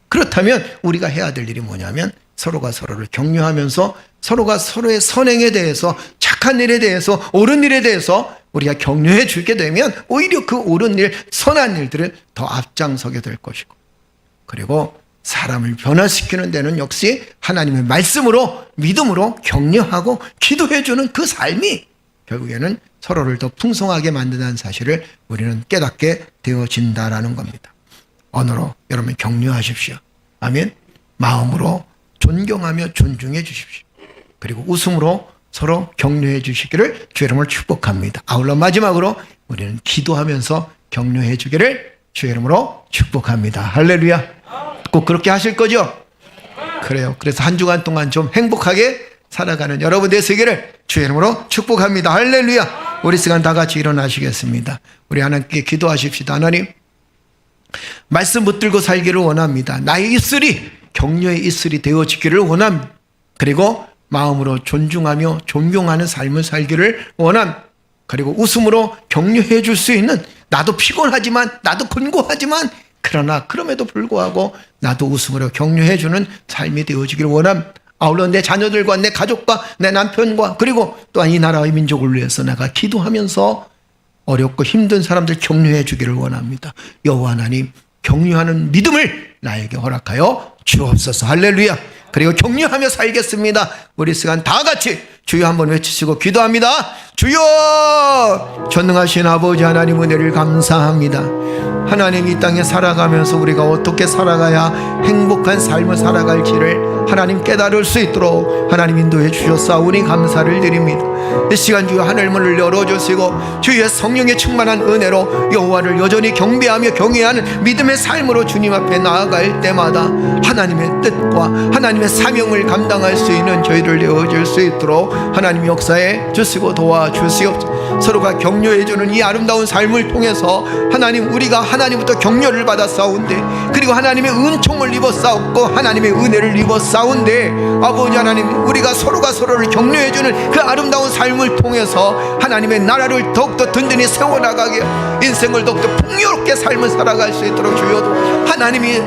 그렇다면 우리가 해야 될 일이 뭐냐면 서로가 서로를 격려하면서 서로가 서로의 선행에 대해서, 착한 일에 대해서, 옳은 일에 대해서 우리가 격려해 주게 되면 오히려 그 옳은 일, 선한 일들을 더 앞장서게 될 것이고, 그리고 사람을 변화시키는 데는 역시 하나님의 말씀으로, 믿음으로 격려하고 기도해 주는 그 삶이 결국에는 서로를 더 풍성하게 만든다는 사실을 우리는 깨닫게 되어진다라는 겁니다. 언어로 여러분 격려하십시오. 아멘. 마음으로 존경하며 존중해 주십시오. 그리고 웃음으로 서로 격려해 주시기를 주 이름으로 축복합니다. 아울러 마지막으로 우리는 기도하면서 격려해 주기를 주 이름으로 축복합니다. 할렐루야. 꼭 그렇게 하실 거죠? 그래요. 그래서 한 주간 동안 좀 행복하게 살아가는 여러분 되시기를 주 이름으로 축복합니다. 할렐루야. 우리 시간 다 같이 일어나시겠습니다. 우리 하나님께 기도하십시다. 하나님, 말씀 붙들고 살기를 원합니다. 나의 입술이 격려의 입술이 되어지기를 원합니다. 그리고 마음으로 존중하며 존경하는 삶을 살기를 그리고 웃음으로 격려해 줄 수 있는, 나도 피곤하지만, 나도 권고하지만, 그러나 그럼에도 불구하고 나도 웃음으로 격려해 주는 삶이 되어지기를 아울러 내 자녀들과 내 가족과 내 남편과 그리고 또한 이 나라의 민족을 위해서 내가 기도하면서 어렵고 힘든 사람들 격려해 주기를 원합니다. 여호와 하나님, 격려하는 믿음을 나에게 허락하여 주옵소서. 할렐루야. 그리고 격려하며 살겠습니다. 우리 시간 다 같이 주여 한번 외치시고 기도합니다. 주여! 전능하신 아버지 하나님, 은혜를 감사합니다. 하나님, 이 땅에 살아가면서 우리가 어떻게 살아가야 행복한 삶을 살아갈지를 하나님 깨달을 수 있도록 하나님 인도해 주셨사오니 감사를 드립니다. 이 시간 주여 하늘문을 열어주시고 주의 성령의 충만한 은혜로 여호와를 여전히 경배하며 경외하는 믿음의 삶으로 주님 앞에 나아갈 때마다 하나님의 뜻과 하나님의 사명을 감당할 수 있는 저희를 내어줄 수 있도록 하나님 역사해 주시고 도와주시옵소서. 서로가 격려해주는 이 아름다운 삶을 통해서 하나님, 우리가 하나님부터 격려를 받아 싸운데, 그리고 하나님의 은총을 입어 싸웠고 하나님의 은혜를 입어 싸운데, 아버지 하나님, 우리가 서로가 서로를 격려해주는 그 아름다운 삶을 통해서 하나님의 나라를 더욱더 든든히 세워나가게, 인생을 더욱더 풍요롭게 삶을 살아갈 수 있도록 주여, 하나님이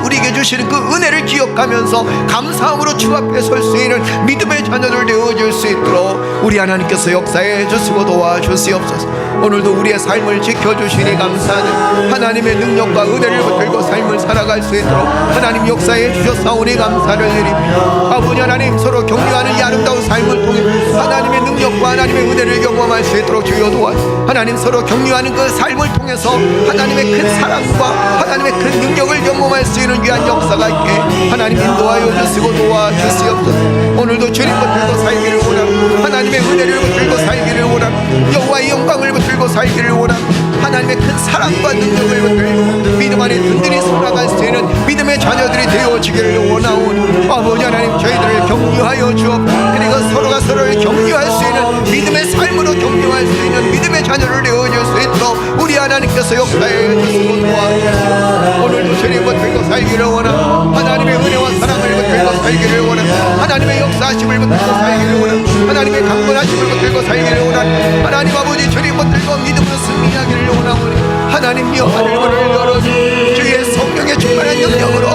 우리에게 주시는 그 은혜를 기억하면서 감사함으로 주 앞에 설 수 있는 믿음의 자녀들 되어줄 수 있도록 우리 하나님께서 역사해 주시고 도와주시옵소서. 오늘도 우리의 삶을 지켜주시니 감사하는 하나님의 능력과 은혜를 붙들고 삶을 살아갈 수 있도록 하나님 역사해 주셨사오니 감사를 드립니다. 아버지 하나님, 서로 격려하는 이 아름다운 삶을 통해 하나님의 능력과 하나님의 은혜를 경험할 수 있도록 주여 도와주시옵소서. 하나님, 서로 격려하는 그 삶을 통해서 하나님의 큰 사랑과 하나님의 큰 능력을 경험할 수 있는 귀한 역사가 있게 하나님 인도하여 주시고 도와주시옵소서. 오늘도 주님 붙들고 살기를 원합니다. 하나님의 은혜를 붙들고 살기를 원합니다. 여호와의 영광을 붙들고 살기를 원합니다. 하나님의 큰 사랑과 능력을 붙들고 믿음 안에 든든히 살아갈 수 있는 믿음의 자녀들이 되어지기를 원하오니 아버지 하나님, 저희들을 격려하여 주옵소서. 그리고 서로가 서로를 격려할 수 있는 믿음의 삶으로 격려할 수 있는 믿음의 자녀를 되어줄 수 있도록 우리 하나님께서 역사해 주시고 도와주시옵소서. 오늘도 주님 붙들고 살기를 원합니다. 하나님의 은혜와 사랑을 붙들고 살기를 원합니다. 하나님의 역사하심을 붙들고 살기를 원합니다. 하나님의 강건하심을 붙들고 살기를 원합니다. 하나님 아버지, 주님 붙들고 믿음으로 승리하기를 원하오니 하나님이여, 하늘문을 열어주 주의 성령의 충만한 영역으로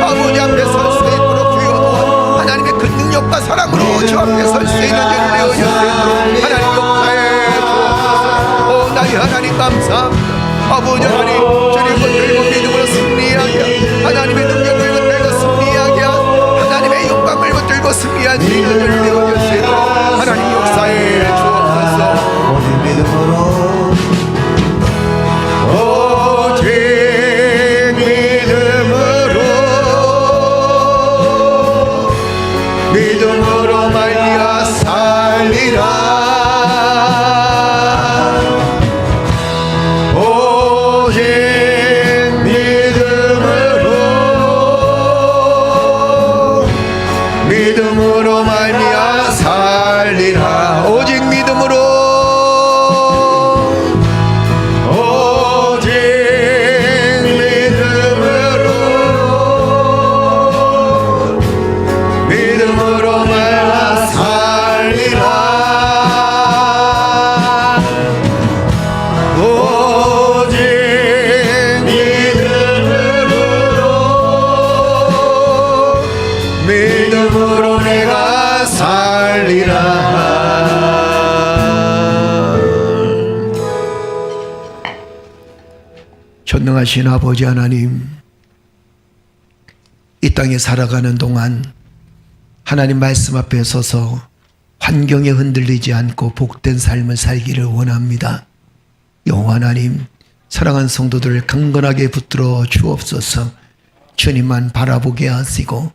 아버지 앞에 설 수 있도록 주여 도와 하나님의 큰 능력과 사랑으로 주 앞에 설 수 있는 자를 내어줄 수 있도록 하나님 역사해 주옵소서. 오 나의 하나님 감사합니다. 아버지 하나님, 주님 붙들고 믿음으로 승리하게, 하나님의 능력을 붙들고 승리하게, 하나님의 영광을 붙들고 승리한 자를 내어줄 수 있도록 하나님 역사해 주옵소서. 오직 믿음으로 믿음으로 말미암아 살리라. 오직 믿음으로 말미암아 살리라. 오직 믿음으로 믿음으로 내가 살리라. 전능하신 아버지 하나님, 이 땅에 살아가는 동안 하나님 말씀 앞에 서서 환경에 흔들리지 않고 복된 삶을 살기를 원합니다. 여호와 하나님, 사랑하는 성도들을 강건하게 붙들어 주옵소서. 주님만 바라보게 하시고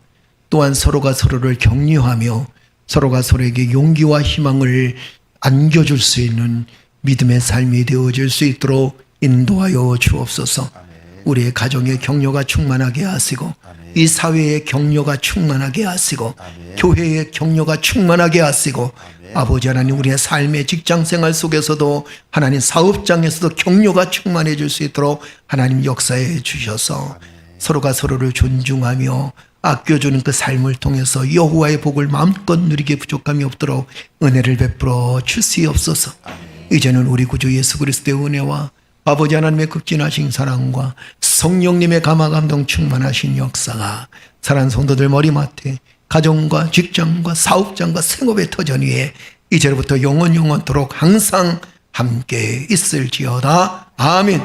또한 서로가 서로를 격려하며 서로가 서로에게 용기와 희망을 안겨줄 수 있는 믿음의 삶이 되어질 수 있도록 인도하여 주옵소서. 우리의 가정에 격려가 충만하게 하시고 이 사회에 격려가 충만하게 하시고 교회에 격려가 충만하게 하시고 아버지 하나님, 우리의 삶의 직장생활 속에서도 하나님 사업장에서도 격려가 충만해질 수 있도록 하나님 역사해 주셔서 서로가 서로를 존중하며 아껴주는 그 삶을 통해서 여호와의 복을 마음껏 누리게 부족함이 없도록 은혜를 베풀어 주시옵소서. 이제는 우리 구주 예수 그리스도의 은혜와 아버지 하나님의 극진하신 사랑과 성령님의 감화 감동 충만하신 역사가 사랑하는 성도들 머리맡에 가정과 직장과 사업장과 생업의 터전 위에 이제부터 영원토록 항상 함께 있을지어다. 아멘.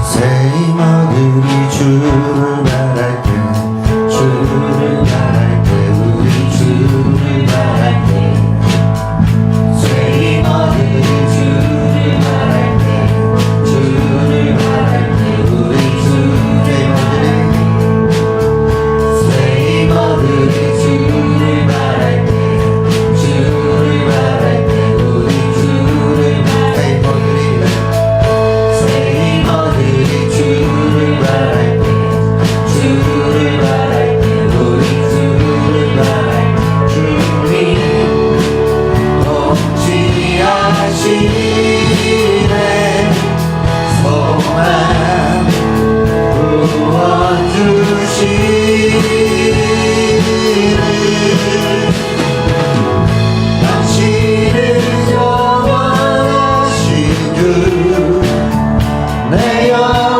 새 힘어들이 주를 바랄 때 주를 바랄 때 우리 주를 바랄 때 새 힘어들이 주를 바랄 때 주를 바랄 때 우리 주의 힘어들이 새 힘어들이 주를 바랄 때 주를 바랄 때 우리 주를 바랄 때 새 힘어들이 주를 바랄 때 주를 바랄 때 우리 주를 바랄 때 주님 통치하시네 소망 부어주시네 당신은 영원하신 주 내 영혼